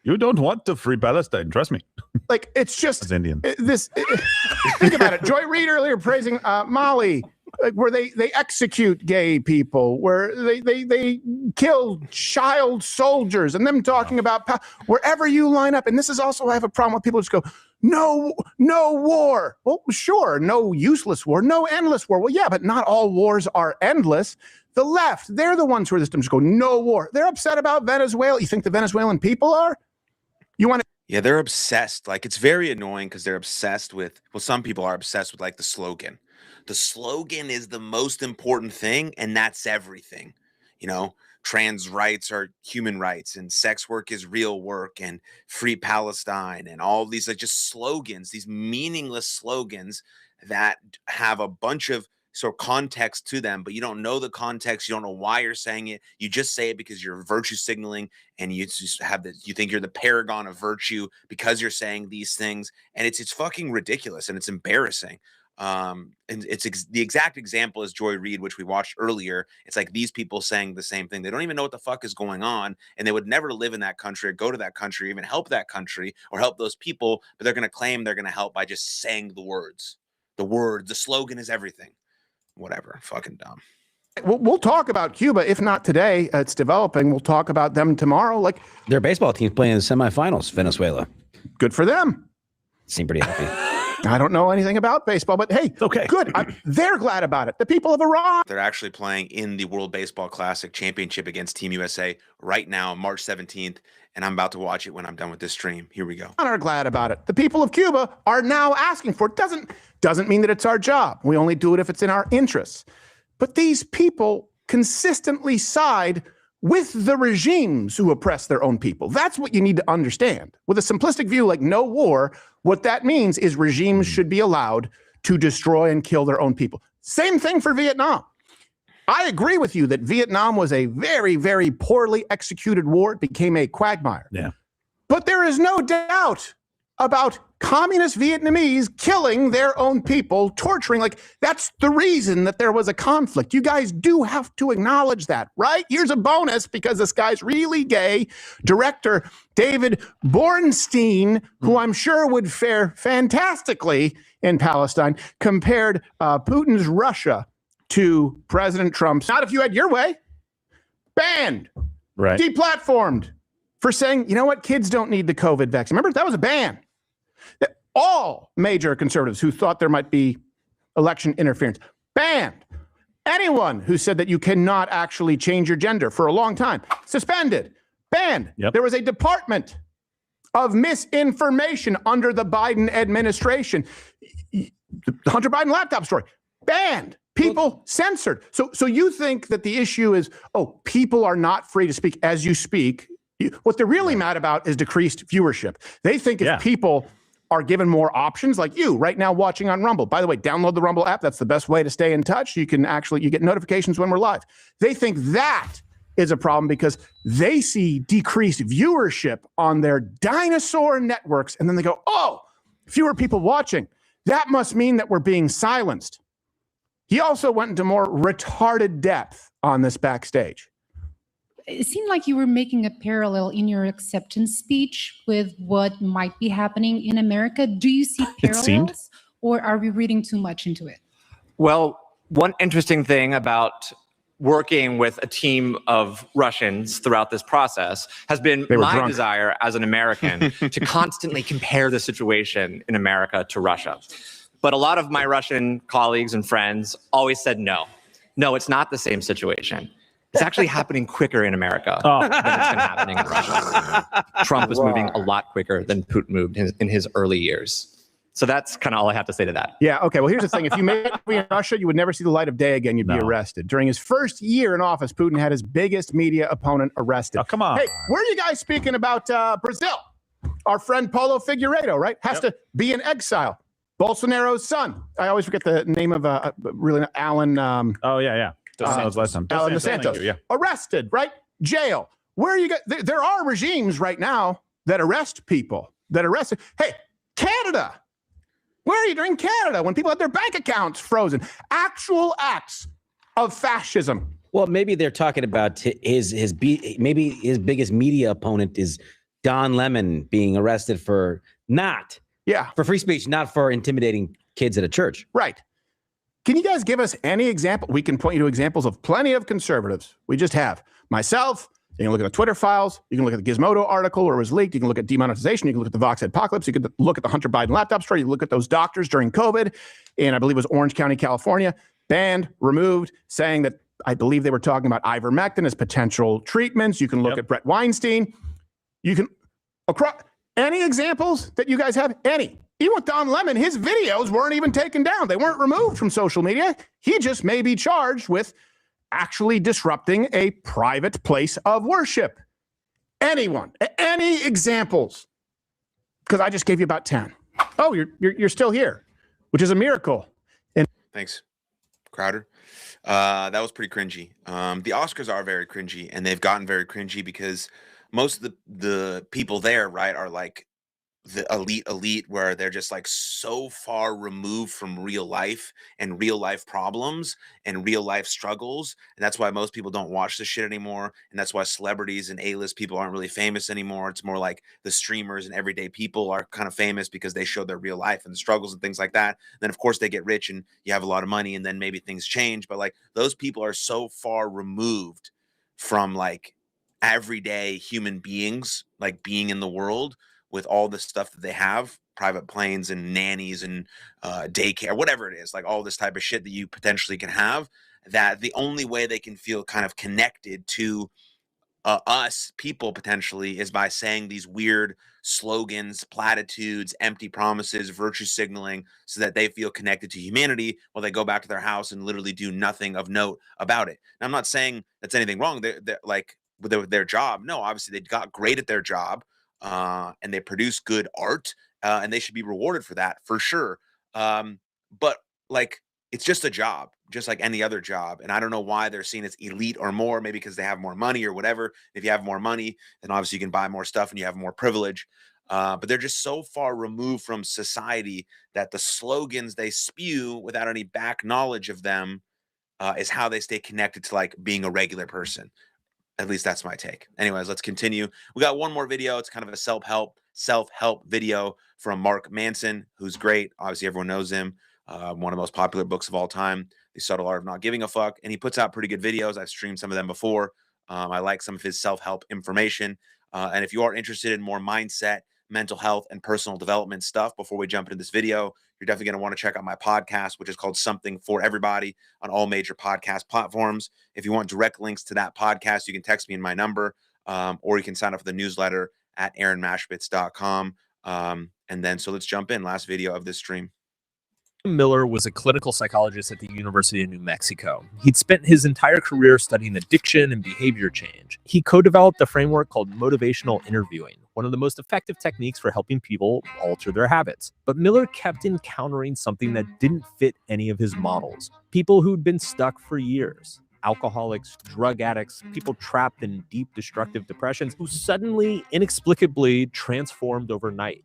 You don't want to free Palestine, trust me. Like, it's just As Indian. Think about it. Joy Reid earlier praising Mali, like, where they execute gay people, where they kill child soldiers, and them talking about wherever you line up. And this is also, I have a problem with people just go, no war. Well, sure, no useless war, no endless war. Well, yeah, but not all wars are endless. The left, they're the ones who are just go, no war. They're upset about Venezuela. You think the Venezuelan people are? You want to? Yeah, they're obsessed. Like, it's very annoying because they're obsessed with, well, some people are obsessed with like the slogan. The slogan is the most important thing, and that's everything. You know, trans rights are human rights, and sex work is real work, and free Palestine, and all these like just slogans, these meaningless slogans that have a bunch of sort of context to them, but you don't know the context. You don't know why you're saying it. You just say it because you're virtue signaling, and you just have this, you think you're the paragon of virtue because you're saying these things, and it's fucking ridiculous, and it's embarrassing. And it's the exact example as Joy Reid, which we watched earlier. It's like these people saying the same thing. They don't even know what the fuck is going on, and they would never live in that country or go to that country, or even help that country or help those people, but they're going to claim they're going to help by just saying the words. The slogan is everything. Whatever. Fucking dumb. We'll talk about Cuba, if not today. It's developing. We'll talk about them tomorrow. Like, their baseball team's playing in the semifinals, Venezuela. Good for them. Seem pretty happy. I don't know anything about baseball, but hey, okay, good. They're glad about it. The people of Iran. They're actually playing in the World Baseball Classic Championship against Team USA right now, March 17th, and I'm about to watch it when I'm done with this stream. Here we go. Are glad about it. The people of Cuba are now asking for it. Doesn't mean that it's our job. We only do it if it's in our interests. But these people consistently side with the regimes who oppress their own people. That's what you need to understand. With a simplistic view like no war, what that means is regimes should be allowed to destroy and kill their own people. Same thing for Vietnam. I agree with you that Vietnam was a very, very poorly executed war. It became a quagmire. Yeah. But there is no doubt about communist Vietnamese killing their own people, torturing. Like, that's the reason that there was a conflict. You guys do have to acknowledge that, right? Here's a bonus because this guy's really gay. Director David Bornstein, who I'm sure would fare fantastically in Palestine, compared Putin's Russia to President Trump's. Not if you had your way. Banned. Right. Deplatformed for saying, you know what, kids don't need the COVID vaccine. Remember, that was a ban. All major conservatives who thought there might be election interference, banned. Anyone who said that you cannot actually change your gender for a long time, suspended, banned. Yep. There was a department of misinformation under the Biden administration. The Hunter Biden laptop story, banned. people censored. So you think that the issue is, oh, people are not free to speak as you speak. What they're really mad about is decreased viewership. They think if people are given more options, like you right now watching on Rumble. By the way, download the Rumble app. That's the best way to stay in touch. You get notifications when we're live. They think that is a problem because they see decreased viewership on their dinosaur networks. And then they go, oh, fewer people watching. That must mean that we're being silenced. He also went into more retarded depth on this backstage. It seemed like you were making a parallel in your acceptance speech with what might be happening in America. Do you see parallels, or are we reading too much into it? Well, one interesting thing about working with a team of Russians throughout this process has been my desire as an American to constantly compare the situation in America to Russia. But a lot of my Russian colleagues and friends always said, no, it's not the same situation. It's actually happening quicker in America than it's been happening in Russia. Trump is moving a lot quicker than Putin moved in his early years. So that's kind of all I have to say to that. Yeah, okay. Well, here's the thing. If you made it in Russia, you would never see the light of day again. You'd be arrested. During his first year in office, Putin had his biggest media opponent arrested. Oh, come on. Hey, where are you guys speaking about Brazil? Our friend Paulo Figueiredo, right? Has to be in exile. Bolsonaro's son. I always forget the name of really Alan. Alan Dos Santos. Arrested, right? Jail. Where are you guys? There are regimes right now that arrest people. Hey, Canada. Where are you during Canada when people had their bank accounts frozen? Actual acts of fascism. Well, maybe they're talking about maybe his biggest media opponent is Don Lemon being arrested for free speech, not for intimidating kids at a church. Right. Can you guys give us any example? We can point you to examples of plenty of conservatives. We just have myself. You can look at the Twitter files. You can look at the Gizmodo article where it was leaked. You can look at demonetization. You can look at the Vox apocalypse. You can look at the Hunter Biden laptop story. You can look at those doctors during COVID in, I believe it was Orange County, California, banned, removed, saying that I believe they were talking about ivermectin as potential treatments. You can look at Brett Weinstein. You can, any examples that you guys have? Any. Even with Don Lemon, his videos weren't even taken down. They weren't removed from social media. He just may be charged with actually disrupting a private place of worship. Anyone? Any examples? Because I just gave you about 10. Oh, you're still here, which is a miracle. And thanks, Crowder. That was pretty cringy. The Oscars are very cringy, and they've gotten very cringy because most of the people there, right, are like the elite where they're just like so far removed from real life and real life problems and real life struggles. And that's why most people don't watch this shit anymore. And that's why celebrities and A-list people aren't really famous anymore. It's more like the streamers and everyday people are kind of famous because they show their real life and the struggles and things like that. And then of course they get rich and you have a lot of money and then maybe things change. But like those people are so far removed from like everyday human beings, like being in the world, with all the stuff that they have, private planes and nannies and daycare, whatever it is, like all this type of shit that you potentially can have, that the only way they can feel kind of connected to us people potentially is by saying these weird slogans, platitudes, empty promises, virtue signaling, so that they feel connected to humanity while they go back to their house and literally do nothing of note about it. Now, I'm not saying that's anything wrong. They're like with their job. No, obviously they got great at their job. And they produce good art, and they should be rewarded for that for sure. But like, it's just a job, just like any other job. And I don't know why they're seen as elite or more, maybe because they have more money or whatever. If you have more money, then obviously you can buy more stuff and you have more privilege. But they're just so far removed from society that the slogans they spew without any back knowledge of them is how they stay connected to like being a regular person. At least that's my take. Anyways, let's continue. We got one more video. It's kind of a self-help video from Mark Manson, who's great. Obviously, everyone knows him. One of the most popular books of all time, The Subtle Art of Not Giving a Fuck. And he puts out pretty good videos. I've streamed some of them before. I like some of his self-help information. And if you are interested in more mindset, mental health, and personal development stuff, before we jump into this video, you're definitely going to want to check out my podcast, which is called Something for Everybody, on all major podcast platforms. If you want direct links to that podcast, you can text me in my number, or you can sign up for the newsletter at aaronmashbitz.com. And then, so let's jump in. Last video of this stream. Miller was a clinical psychologist at the University of New Mexico. He'd spent his entire career studying addiction and behavior change. He co-developed a framework called motivational interviewing, one of the most effective techniques for helping people alter their habits. But Miller kept encountering something that didn't fit any of his models. People who'd been stuck for years. Alcoholics, drug addicts, people trapped in deep destructive depressions who suddenly, inexplicably transformed overnight.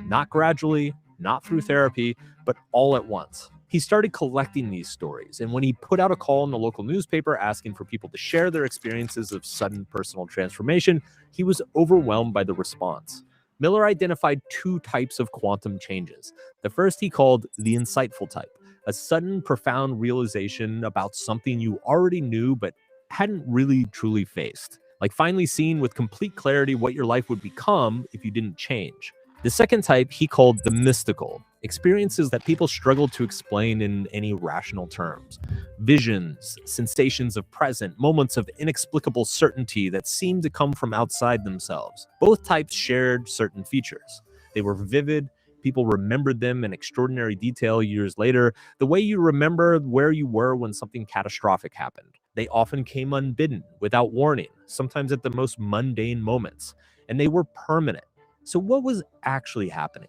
Not gradually, not through therapy, but all at once. He started collecting these stories, and when he put out a call in the local newspaper asking for people to share their experiences of sudden personal transformation, he was overwhelmed by the response. Miller identified two types of quantum changes. The first he called the insightful type, a sudden, profound realization about something you already knew but hadn't really truly faced, like finally seeing with complete clarity what your life would become if you didn't change. The second type he called the mystical, experiences that people struggle to explain in any rational terms. Visions, sensations of present, moments of inexplicable certainty that seem to come from outside themselves. Both types shared certain features. They were vivid, people remembered them in extraordinary detail years later, the way you remember where you were when something catastrophic happened. They often came unbidden, without warning, sometimes at the most mundane moments, and they were permanent. So what was actually happening?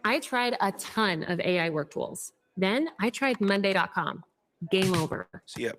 I tried a ton of AI work tools. Then I tried Monday.com. Game over. See ya.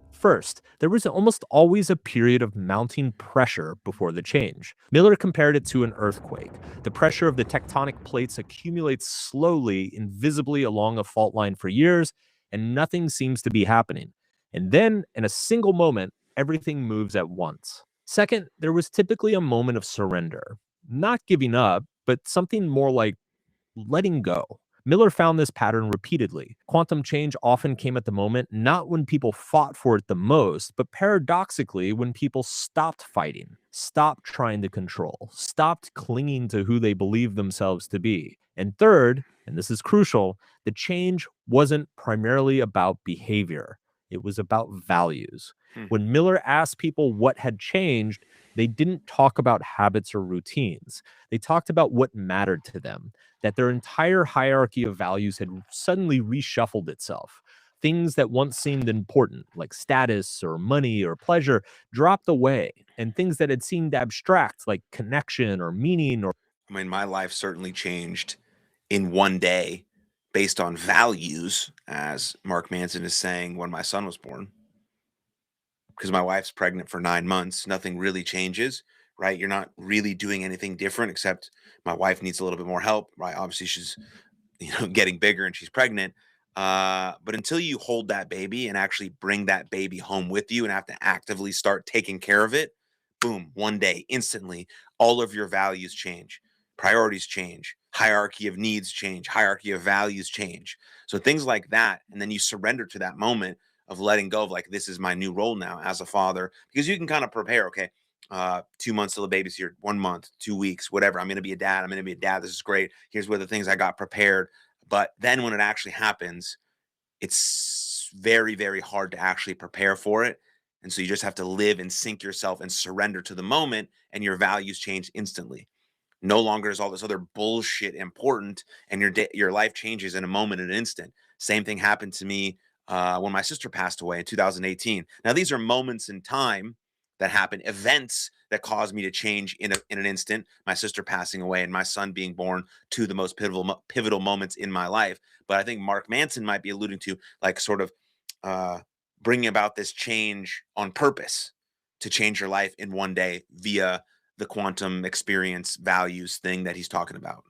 First, there was almost always a period of mounting pressure before the change. Miller compared it to an earthquake. The pressure of the tectonic plates accumulates slowly, invisibly along a fault line for years, and nothing seems to be happening. And then, in a single moment, everything moves at once. Second, there was typically a moment of surrender. Not giving up, but something more like letting go. Miller found this pattern repeatedly. Quantum change often came at the moment, not when people fought for it the most, but paradoxically, when people stopped fighting, stopped trying to control, stopped clinging to who they believed themselves to be. And third, and this is crucial, the change wasn't primarily about behavior. It was about values. When Miller asked people what had changed, they didn't talk about habits or routines. They talked about what mattered to them, that their entire hierarchy of values had suddenly reshuffled itself. Things that once seemed important, like status or money or pleasure, dropped away, and things that had seemed abstract, like connection or meaning or... I mean, my life certainly changed in one day based on values, as Mark Manson is saying, when my son was born. Because my wife's pregnant for 9 months, nothing really changes, right? You're not really doing anything different, except my wife needs a little bit more help, right? Obviously, she's getting bigger and she's pregnant. But until you hold that baby and actually bring that baby home with you and have to actively start taking care of it, boom, one day, instantly, all of your values change, priorities change, hierarchy of needs change, hierarchy of values change. So things like that, and then you surrender to that moment of letting go of like, this is my new role now as a father, because you can kind of prepare, okay, 2 months till the baby's here, 1 month, 2 weeks, whatever. I'm going to be a dad. I'm going to be a dad. This is great. Here's where the things I got prepared. But then when it actually happens, it's very, very hard to actually prepare for it. And so you just have to live and sink yourself and surrender to the moment, and your values change instantly. No longer is all this other bullshit important, and your life changes in a moment, an instant. Same thing happened to me when my sister passed away in 2018. Now, these are moments in time that happen, events that caused me to change in an instant. My sister passing away and my son being born, two of the most pivotal moments in my life. But I think Mark Manson might be alluding to like sort of bringing about this change on purpose to change your life in one day via the quantum experience values thing that he's talking about.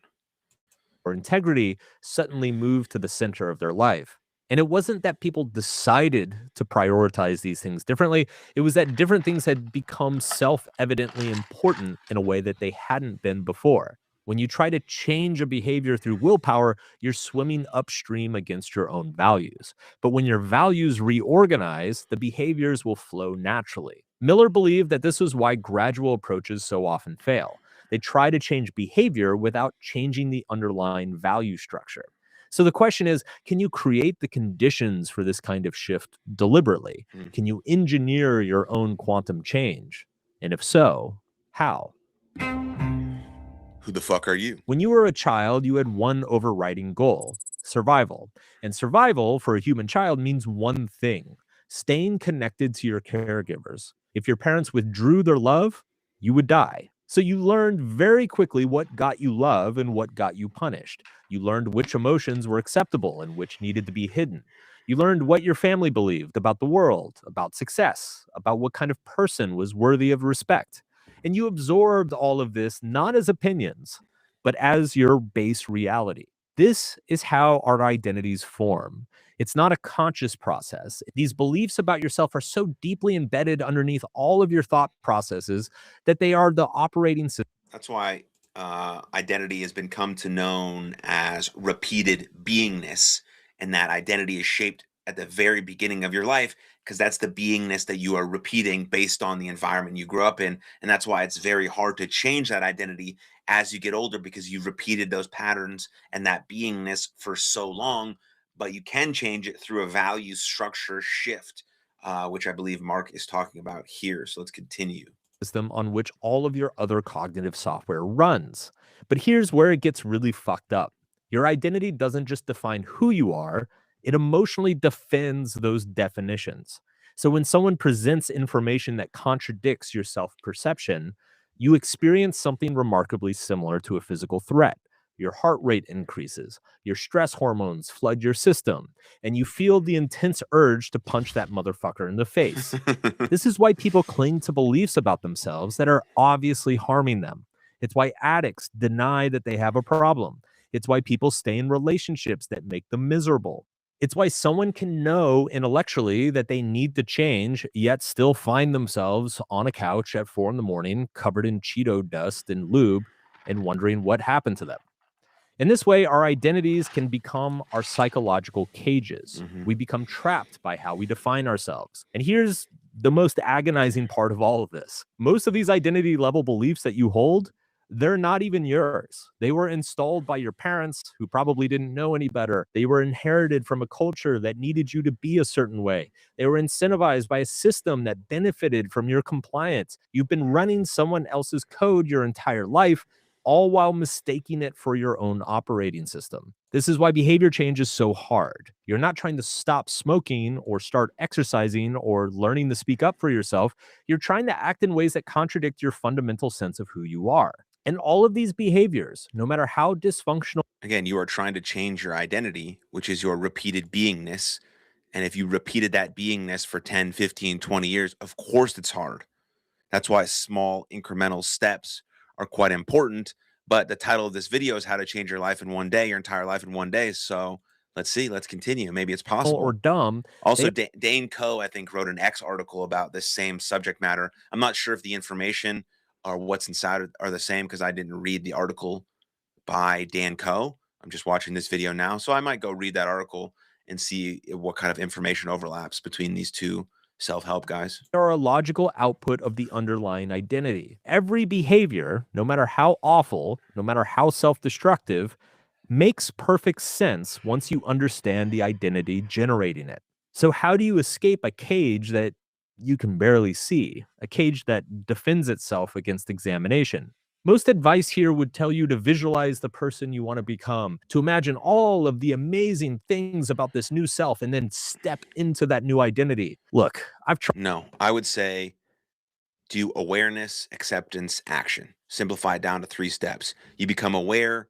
Or integrity suddenly moved to the center of their life. And it wasn't that people decided to prioritize these things differently. It was that different things had become self-evidently important in a way that they hadn't been before. When you try to change a behavior through willpower, you're swimming upstream against your own values. But when your values reorganize, the behaviors will flow naturally. Miller believed that this was why gradual approaches so often fail. They try to change behavior without changing the underlying value structure. So the question is, can you create the conditions for this kind of shift deliberately? Can you engineer your own quantum change? And if so, how? Who the fuck are you? When you were a child, you had one overriding goal: survival. And survival for a human child means one thing: staying connected to your caregivers. If your parents withdrew their love, you would die. So you learned very quickly what got you love and what got you punished. You learned which emotions were acceptable and which needed to be hidden. You learned what your family believed about the world, about success, about what kind of person was worthy of respect. And you absorbed all of this not as opinions, but as your base reality. This is how our identities form. It's not a conscious process. These beliefs about yourself are so deeply embedded underneath all of your thought processes that they are the operating system. That's why identity has been come to known as repeated beingness, and that identity is shaped at the very beginning of your life because that's the beingness that you are repeating based on the environment you grew up in. And that's why it's very hard to change that identity as you get older, because you've repeated those patterns and that beingness for so long. But you can change it through a value structure shift, which I believe Mark is talking about here. So let's continue. System on which all of your other cognitive software runs. But here's where it gets really fucked up. Your identity doesn't just define who you are, it emotionally defends those definitions. So when someone presents information that contradicts your self-perception, you experience something remarkably similar to a physical threat. Your heart rate increases, your stress hormones flood your system, and you feel the intense urge to punch that motherfucker in the face. This is why people cling to beliefs about themselves that are obviously harming them. It's why addicts deny that they have a problem. It's why people stay in relationships that make them miserable. It's why someone can know intellectually that they need to change, yet still find themselves on a couch at 4 a.m, covered in Cheeto dust and lube, and wondering what happened to them. In this way, our identities can become our psychological cages. We become trapped by how we define ourselves. And here's the most agonizing part of all of this. Most of these identity level beliefs that you hold, they're not even yours. They were installed by your parents, who probably didn't know any better. They were inherited from a culture that needed you to be a certain way. They were incentivized by a system that benefited from your compliance. You've been running someone else's code your entire life, all while mistaking it for your own operating system. This is why behavior change is so hard. You're not trying to stop smoking or start exercising or learning to speak up for yourself. You're trying to act in ways that contradict your fundamental sense of who you are. And all of these behaviors, no matter how dysfunctional. Again, you are trying to change your identity, which is your repeated beingness. And if you repeated that beingness for 10, 15, 20 years, of course it's hard. That's why small incremental steps are quite important. But the title of this video is how to change your life in one day, your entire life in one day. So let's see, let's continue. Maybe it's possible. Or dumb. Also, Dane Coe, I think, wrote an X article about this same subject matter. I'm not sure if the information or what's inside are the same, because I didn't read the article by Dan Coe. I'm just watching this video now. So I might go read that article and see what kind of information overlaps between these two self-help guys. Are a logical output of the underlying identity. Every behavior, no matter how awful, no matter how self-destructive, makes perfect sense once you understand the identity generating it. So how do you escape a cage that you can barely see, a cage that defends itself against examination? Most advice here would tell you to visualize the person you want to become, to imagine all of the amazing things about this new self, and then step into that new identity. Look, I've tried. No, I would say do awareness, acceptance, action. Simplify it down to 3 steps. You become aware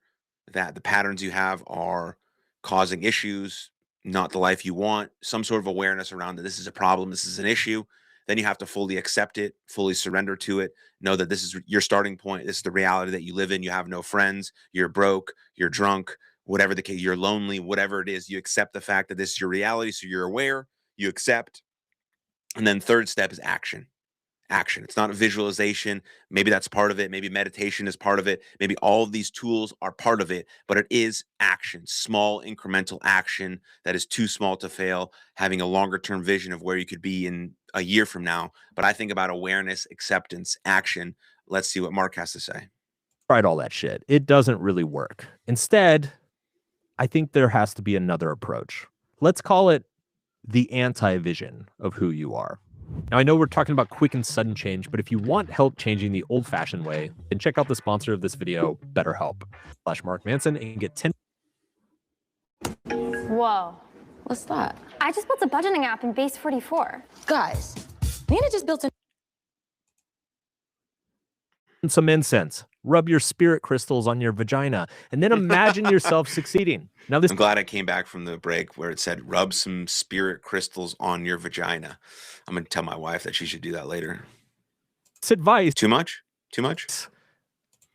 that the patterns you have are causing issues, not the life you want, some sort of awareness around that this is a problem, this is an issue. Then you have to fully accept it, fully surrender to it, know that this is your starting point. This is the reality that you live in. You have no friends, you're broke, you're drunk, whatever the case, you're lonely, whatever it is, you accept the fact that this is your reality. So you're aware, you accept. And then 3rd step is action. Action. It's not a visualization. Maybe that's part of it. Maybe meditation is part of it. Maybe all of these tools are part of it, but it is action, small incremental action that is too small to fail, having a longer term vision of where you could be in a year from now. But I think about awareness, acceptance, action. Let's see what Mark has to say. Tried all that shit. It doesn't really work. Instead, I think there has to be another approach. Let's call it the anti-vision of who you are. Now, I know we're talking about quick and sudden change, but if you want help changing the old-fashioned way, then check out the sponsor of this video, BetterHelp. /Mark Manson and get 10. Whoa. What's that? I just built a budgeting app in Base 44. Guys, Nina just built a some incense, rub your spirit crystals on your vagina, and then imagine yourself succeeding. Now, I'm glad I came back from the break where it said, rub some spirit crystals on your vagina. I'm going to tell my wife that she should do that later. This advice. Too much? Too much?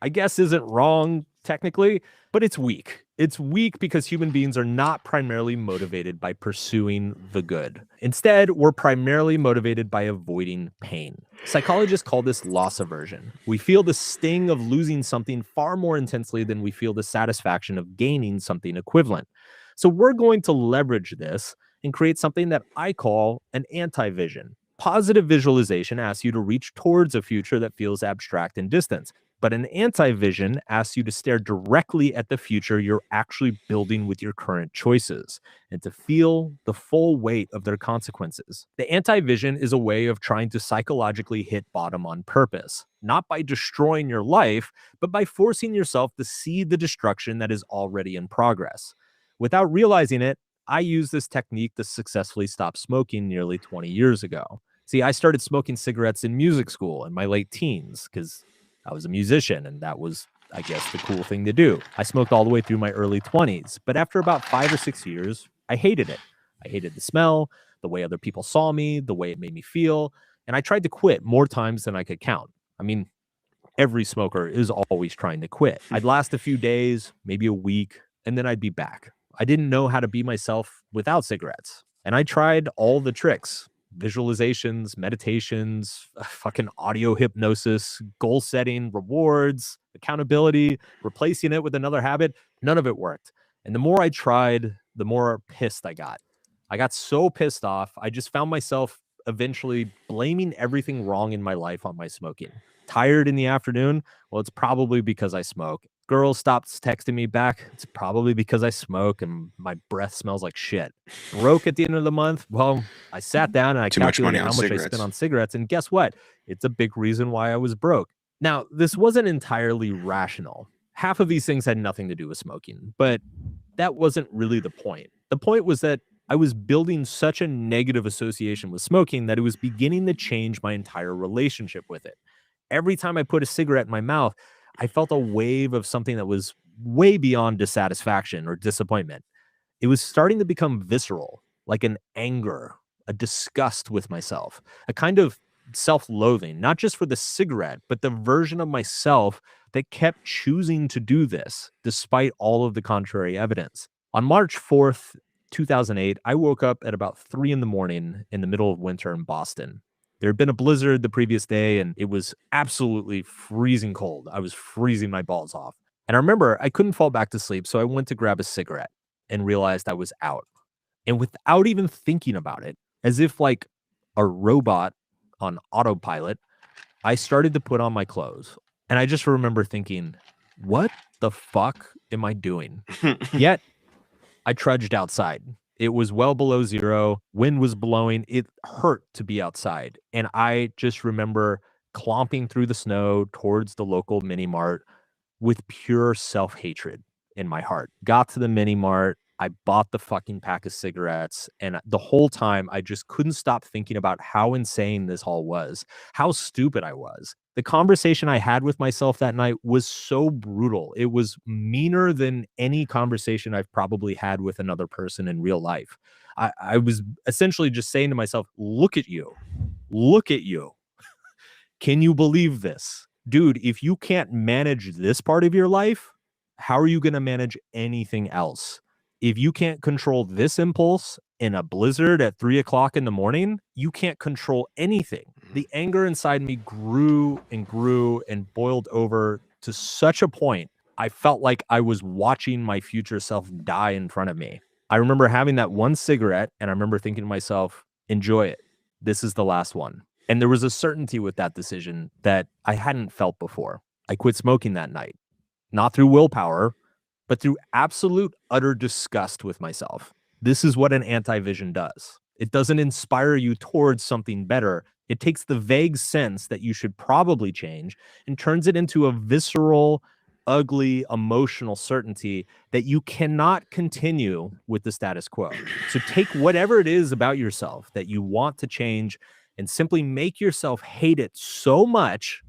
I guess isn't wrong technically, but it's weak. It's weak because human beings are not primarily motivated by pursuing the good. Instead, we're primarily motivated by avoiding pain. Psychologists call this loss aversion. We feel the sting of losing something far more intensely than we feel the satisfaction of gaining something equivalent. So we're going to leverage this and create something that I call an anti-vision. Positive visualization asks you to reach towards a future that feels abstract and distant. But an anti-vision asks you to stare directly at the future you're actually building with your current choices and to feel the full weight of their consequences. The anti-vision is a way of trying to psychologically hit bottom on purpose, not by destroying your life, but by forcing yourself to see the destruction that is already in progress. Without realizing it, I used this technique to successfully stop smoking nearly 20 years ago. See, I started smoking cigarettes in music school in my late teens because I was a musician, and that was, I guess, the cool thing to do. I smoked all the way through my early 20s, but after about 5 or 6 years, I hated it. I hated the smell, the way other people saw me, the way it made me feel, and I tried to quit more times than I could count. I mean, every smoker is always trying to quit. I'd last a few days, maybe a week, and then I'd be back. I didn't know how to be myself without cigarettes, and I tried all the tricks. Visualizations, meditations, fucking audio hypnosis, goal setting, rewards, accountability, replacing it with another habit. None of it worked. And the more I tried, the more pissed I got. I got so pissed off, I just found myself eventually blaming everything wrong in my life on my smoking. Tired in the afternoon? Well, it's probably because I smoke. Girl stops texting me back. It's probably because I smoke and my breath smells like shit. Broke at the end of the month. Well, I sat down and I calculated how much I spent on cigarettes. And guess what? It's a big reason why I was broke. Now, this wasn't entirely rational. Half of these things had nothing to do with smoking, but that wasn't really the point. The point was that I was building such a negative association with smoking that it was beginning to change my entire relationship with it. Every time I put a cigarette in my mouth, I felt a wave of something that was way beyond dissatisfaction or disappointment. It was starting to become visceral, like an anger, a disgust with myself, a kind of self-loathing, not just for the cigarette, but the version of myself that kept choosing to do this, despite all of the contrary evidence. On March 4th, 2008, I woke up at about 3 a.m. in the middle of winter in Boston. There had been a blizzard the previous day, and it was absolutely freezing cold. I was freezing my balls off. And I remember I couldn't fall back to sleep, so I went to grab a cigarette and realized I was out. And without even thinking about it, as if like a robot on autopilot, I started to put on my clothes. And I just remember thinking, what the fuck am I doing? Yet, I trudged outside. It was well below zero. Wind was blowing. It hurt to be outside. And I just remember clomping through the snow towards the local mini mart with pure self-hatred in my heart. Got to the mini mart. I bought the fucking pack of cigarettes. And the whole time, I just couldn't stop thinking about how insane this all was, how stupid I was. The conversation I had with myself that night was so brutal. It was meaner than any conversation I've probably had with another person in real life. I was essentially just saying to myself, look at you. Look at you. Can you believe this? Dude, if you can't manage this part of your life, how are you going to manage anything else? If you can't control this impulse in a blizzard at 3 o'clock in the morning, you can't control anything. The anger inside me grew and grew and boiled over to such a point, I felt like I was watching my future self die in front of me. I remember having that one cigarette, and I remember thinking to myself, enjoy it. This is the last one. And there was a certainty with that decision that I hadn't felt before. I quit smoking that night, not through willpower, but through absolute, utter disgust with myself. This is what an anti-vision does. It doesn't inspire you towards something better. It takes the vague sense that you should probably change and turns it into a visceral, ugly, emotional certainty that you cannot continue with the status quo. So take whatever it is about yourself that you want to change and simply make yourself hate it so much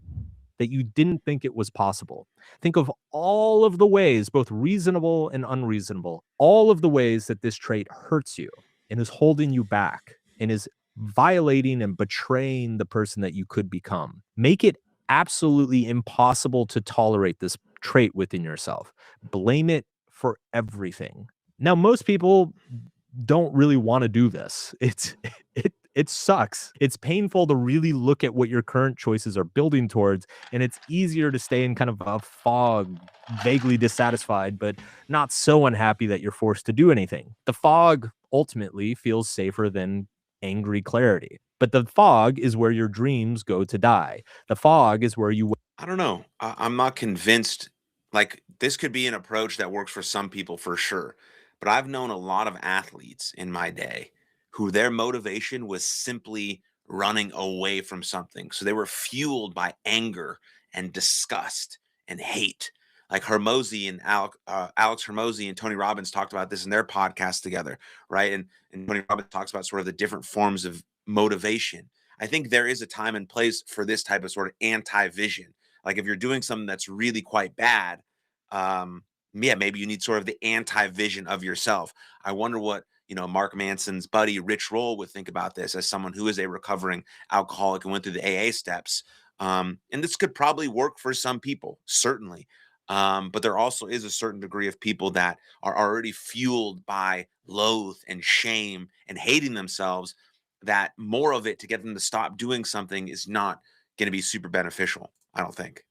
that you didn't think it was possible. Think of all of the ways, both reasonable and unreasonable, all of the ways that this trait hurts you and is holding you back and is violating and betraying the person that you could become. Make it absolutely impossible to tolerate this trait within yourself. Blame it for everything. Now, most people don't really want to do this. It sucks. It's painful to really look at what your current choices are building towards, and it's easier to stay in kind of a fog, vaguely dissatisfied, but not so unhappy that you're forced to do anything. The fog ultimately feels safer than angry clarity, but the fog is where your dreams go to die. The fog is where you... I don't know. I'm not convinced. Like, this could be an approach that works for some people for sure, but I've known a lot of athletes in my day who their motivation was simply running away from something. So they were fueled by anger and disgust and hate. Like Hormozy and Alex Hormozy and Tony Robbins talked about this in their podcast together, right? And Tony Robbins talks about sort of the different forms of motivation. I think there is a time and place for this type of sort of anti-vision. Like if you're doing something that's really quite bad, maybe you need sort of the anti-vision of yourself. I wonder what, Mark Manson's buddy, Rich Roll, would think about this as someone who is a recovering alcoholic and went through the AA steps. And this could probably work for some people, certainly. But there also is a certain degree of people that are already fueled by loathe and shame and hating themselves, that more of it to get them to stop doing something is not going to be super beneficial, I don't think.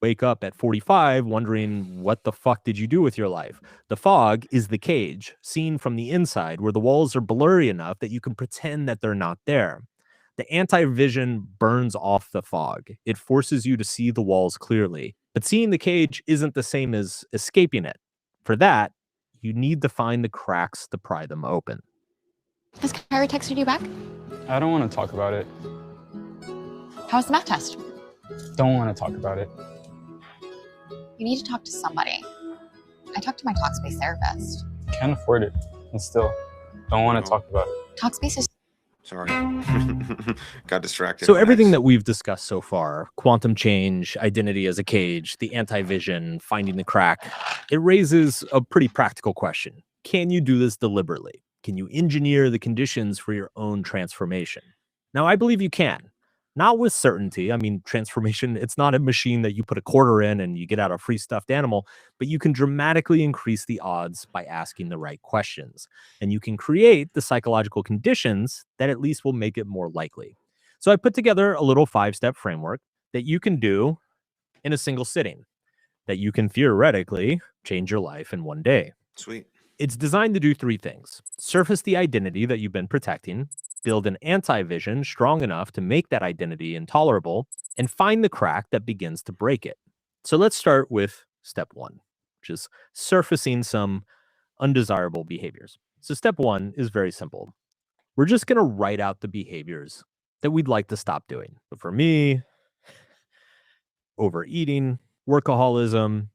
Wake up at 45 wondering, what the fuck did you do with your life? The fog is the cage, seen from the inside, where the walls are blurry enough that you can pretend that they're not there. The anti-vision burns off the fog. It forces you to see the walls clearly. But seeing the cage isn't the same as escaping it. For that, you need to find the cracks to pry them open. Has Kyrie texted you back? I don't want to talk about it. How was the math test? Don't want to talk about it. You need to talk to somebody. I talked to my Talkspace therapist. Can't afford it. And still, don't want to talk about it. Talkspace is... Sorry. Got distracted. So everything that we've discussed so far, quantum change, identity as a cage, the anti-vision, finding the crack, it raises a pretty practical question. Can you do this deliberately? Can you engineer the conditions for your own transformation? Now, I believe you can. Not with certainty. I mean, transformation, it's not a machine that you put a quarter in and you get out a free stuffed animal, but you can dramatically increase the odds by asking the right questions. And you can create the psychological conditions that at least will make it more likely. So I put together a little 5-step framework that you can do in a single sitting, that you can theoretically change your life in one day. Sweet. It's designed to do 3 things. Surface the identity that you've been protecting, build an anti-vision strong enough to make that identity intolerable, and find the crack that begins to break it. So let's start with step 1, which is surfacing some undesirable behaviors. So step 1 is very simple. We're just going to write out the behaviors that we'd like to stop doing. But for me, overeating, workaholism,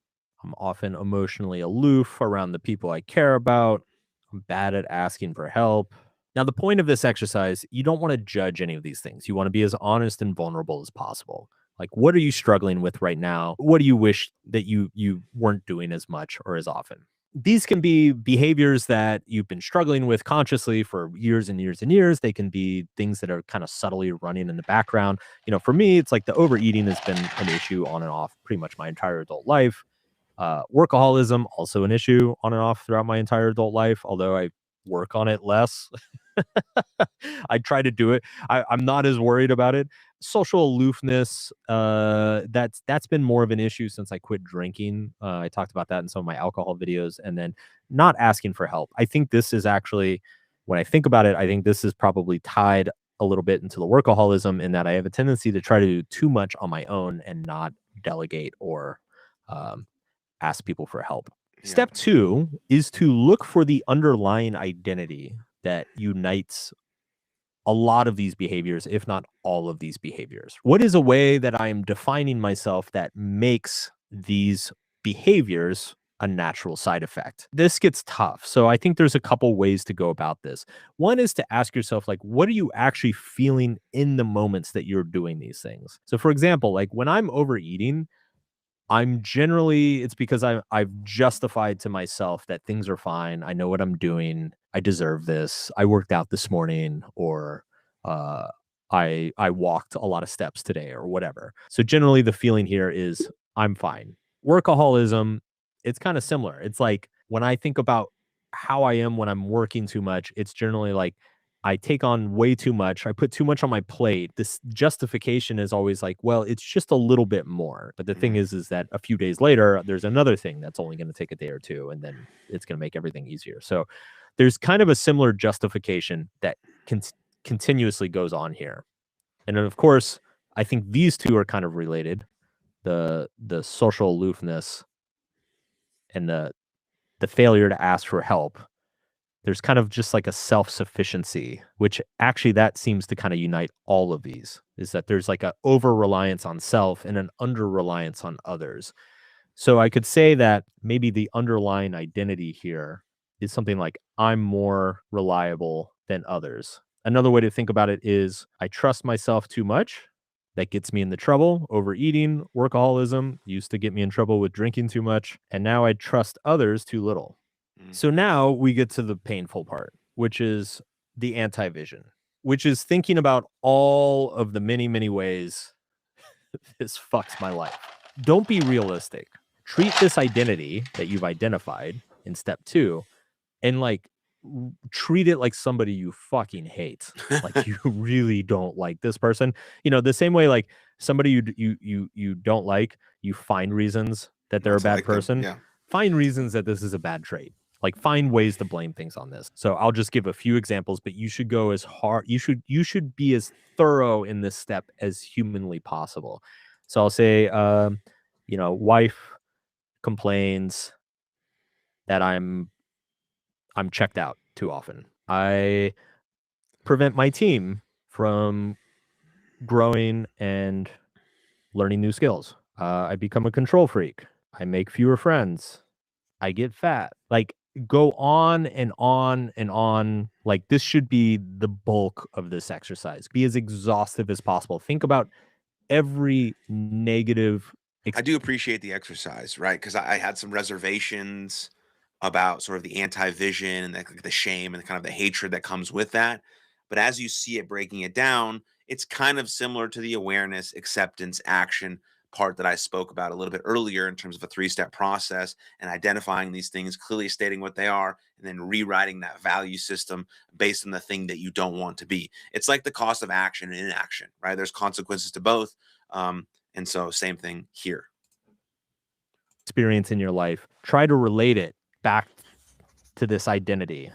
I'm often emotionally aloof around the people I care about. I'm bad at asking for help. Now, the point of this exercise, you don't want to judge any of these things. You want to be as honest and vulnerable as possible. Like, what are you struggling with right now? What do you wish that you weren't doing as much or as often? These can be behaviors that you've been struggling with consciously for years and years and years. They can be things that are kind of subtly running in the background. For me, it's like the overeating has been an issue on and off pretty much my entire adult life. Workaholism, also an issue on and off throughout my entire adult life, although I work on it less. I try to do it. I'm not as worried about it. Social aloofness, that's been more of an issue since I quit drinking. I talked about that in some of my alcohol videos. And then not asking for help. I think this is actually, when I think about it, I think this is probably tied a little bit into the workaholism, in that I have a tendency to try to do too much on my own and not delegate or ask people for help. Yeah. Step 2 is to look for the underlying identity that unites a lot of these behaviors, if not all of these behaviors. What is a way that I am defining myself that makes these behaviors a natural side effect? This gets tough. So I think there's a couple ways to go about this. One is to ask yourself, like, what are you actually feeling in the moments that you're doing these things? So for example, like when I'm overeating, it's because I've justified to myself that things are fine. I know what I'm doing. I deserve this. I worked out this morning, or I walked a lot of steps today, or whatever. So generally the feeling here is I'm fine. Workaholism, it's kind of similar. It's like when I think about how I am when I'm working too much, it's generally like I take on way too much. I put too much on my plate. This justification is always like, well, it's just a little bit more. But the thing is that a few days later, there's another thing that's only going to take a day or two, and then it's going to make everything easier. So there's kind of a similar justification that continuously goes on here. And then, of course, I think these two are kind of related. The social aloofness and the failure to ask for help. There's kind of just like a self-sufficiency, which actually that seems to kind of unite all of these, is that there's like an over-reliance on self and an under-reliance on others. So I could say that maybe the underlying identity here is something like I'm more reliable than others. Another way to think about it is I trust myself too much. That gets me into trouble. Overeating, workaholism used to get me in trouble with drinking too much. And now I trust others too little. So now we get to the painful part, which is the anti-vision, which is thinking about all of the many, many ways this fucks my life. Don't be realistic. Treat this identity that you've identified in step 2 and like treat it like somebody you fucking hate. Like you really don't like this person. You know, the same way like somebody you don't like, you find reasons that they're a bad person. Yeah. Find reasons that this is a bad trait. Like find ways to blame things on this. So I'll just give a few examples, but you should go as hard. You should be as thorough in this step as humanly possible. So I'll say, wife complains that I'm checked out too often. I prevent my team from growing and learning new skills. I become a control freak. I make fewer friends. I get fat. Like go on and on and on. Like this should be the bulk of this exercise. Be as exhaustive as possible. Think about every negative. I do appreciate the exercise, right? Because I had some reservations about sort of the anti-vision and the shame and kind of the hatred that comes with that. But as you see it breaking it down, it's kind of similar to the awareness, acceptance, action part that I spoke about a little bit earlier in terms of a 3-step process and identifying these things, clearly stating what they are, and then rewriting that value system based on the thing that you don't want to be. It's like the cost of action and inaction, right? There's consequences to both. And so same thing here. Experience in your life, try to relate it back to this identity.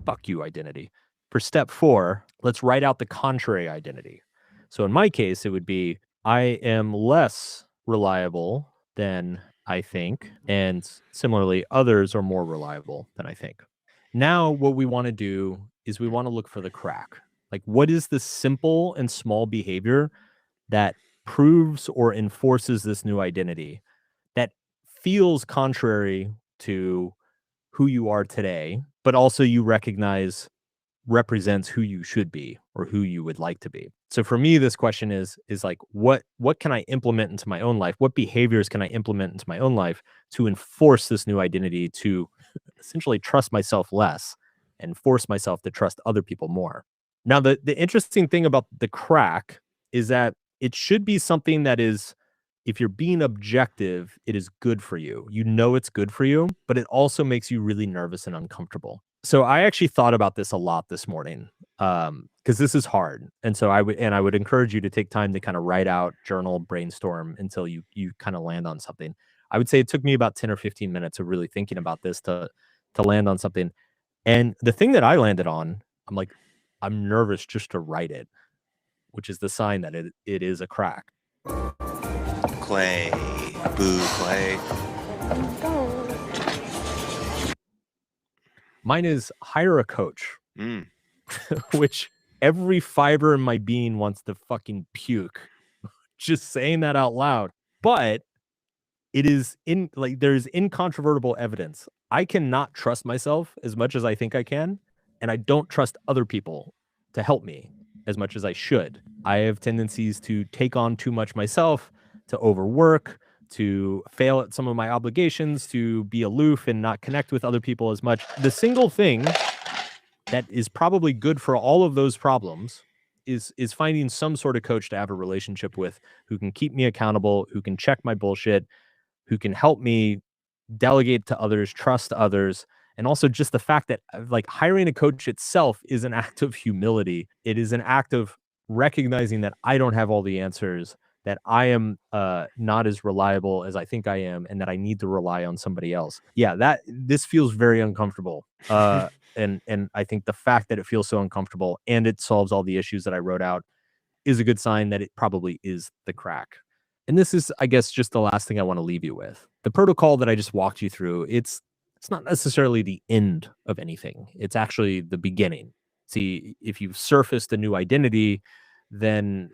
Fuck you, identity. For step 4, let's write out the contrary identity. So in my case, it would be I am less reliable than I think, and similarly, others are more reliable than I think. Now, what we want to do is we want to look for the crack. Like, what is the simple and small behavior that proves or enforces this new identity that feels contrary to who you are today, but also you recognize represents who you should be or who you would like to be. So for me, this question is like, what can I implement into my own life? What behaviors can I implement into my own life to enforce this new identity, to essentially trust myself less and force myself to trust other people more? Now, the interesting thing about the crack is that it should be something that is, if you're being objective, it is good for you. You know it's good for you, but it also makes you really nervous and uncomfortable. So I actually thought about this a lot this morning because this is hard. And so I would encourage you to take time to kind of write out, journal, brainstorm until you kind of land on something. I would say it took me about 10 or 15 minutes of really thinking about this to land on something. And the thing that I landed on, I'm like, I'm nervous just to write it, which is the sign that it is a crack. Clay. Boo, Clay. Mine is hire a coach, which every fiber in my being wants to fucking puke. Just saying that out loud. But it is there's incontrovertible evidence. I cannot trust myself as much as I think I can, and I don't trust other people to help me as much as I should. I have tendencies to take on too much myself, to overwork, to fail at some of my obligations, to be aloof and not connect with other people as much. The single thing that is probably good for all of those problems is finding some sort of coach to have a relationship with, who can keep me accountable, who can check my bullshit, who can help me delegate to others, trust others. And also just the fact that like hiring a coach itself is an act of humility. It is an act of recognizing that I don't have all the answers, that I am not as reliable as I think I am, and that I need to rely on somebody else. Yeah, this feels very uncomfortable. And I think the fact that it feels so uncomfortable and it solves all the issues that I wrote out is a good sign that it probably is the crack. And this is, I guess, just the last thing I want to leave you with. The protocol that I just walked you through, it's not necessarily the end of anything. It's actually the beginning. See, if you've surfaced a new identity, then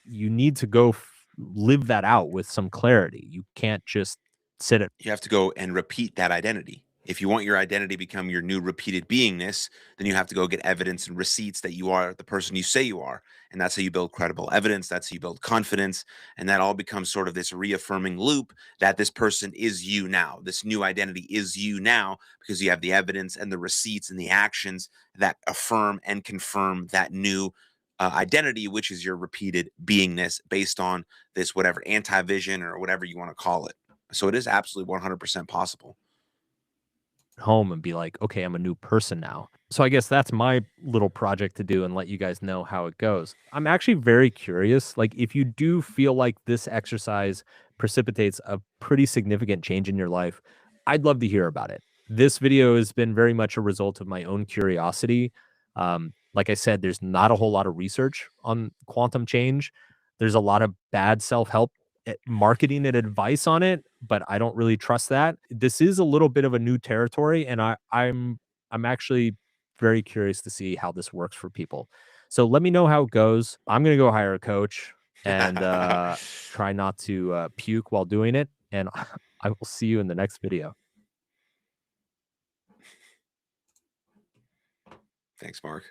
you need to go live that out with some clarity. You can't just sit at. You have to go and repeat that identity. If you want your identity to become your new repeated beingness, then you have to go get evidence and receipts that you are the person you say you are. And that's how you build credible evidence. That's how you build confidence. And that all becomes sort of this reaffirming loop that this person is you now. This new identity is you now because you have the evidence and the receipts and the actions that affirm and confirm that new identity, which is your repeated beingness based on this whatever anti-vision or whatever you want to call it. So it is absolutely 100% possible. Home and be like, okay, I'm a new person now. So I guess that's my little project to do and let you guys know how it goes. I'm actually very curious. Like, if you do feel like this exercise precipitates a pretty significant change in your life, I'd love to hear about it. This video has been very much a result of my own curiosity. Like I said, there's not a whole lot of research on quantum change. There's a lot of bad self-help marketing and advice on it, but I don't really trust that. This is a little bit of a new territory, and I'm actually very curious to see how this works for people. So let me know how it goes. I'm gonna go hire a coach and try not to puke while doing it, and I will see you in the next video. Thanks, Mark.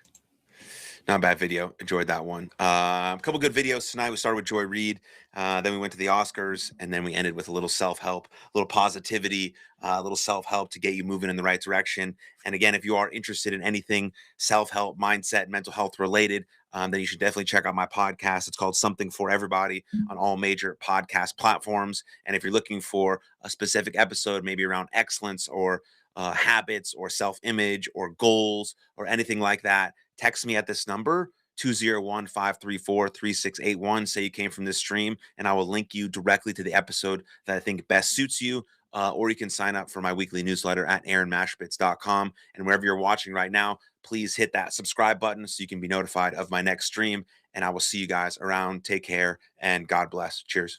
Not a bad video. Enjoyed that one. A couple good videos tonight. We started with Joy Reid, then we went to the Oscars, and then we ended with a little self-help, a little positivity, a little self-help to get you moving in the right direction. And again, if you are interested in anything self-help, mindset, mental health related, then you should definitely check out my podcast. It's called Something for Everybody on all major podcast platforms. And if you're looking for a specific episode, maybe around excellence or habits or self-image or goals or anything like that, text me at this number, 201-534-3681. Say you came from this stream, and I will link you directly to the episode that I think best suits you. Or you can sign up for my weekly newsletter at aaronmashbitz.com. And wherever you're watching right now, please hit that subscribe button so you can be notified of my next stream. And I will see you guys around. Take care, and God bless. Cheers.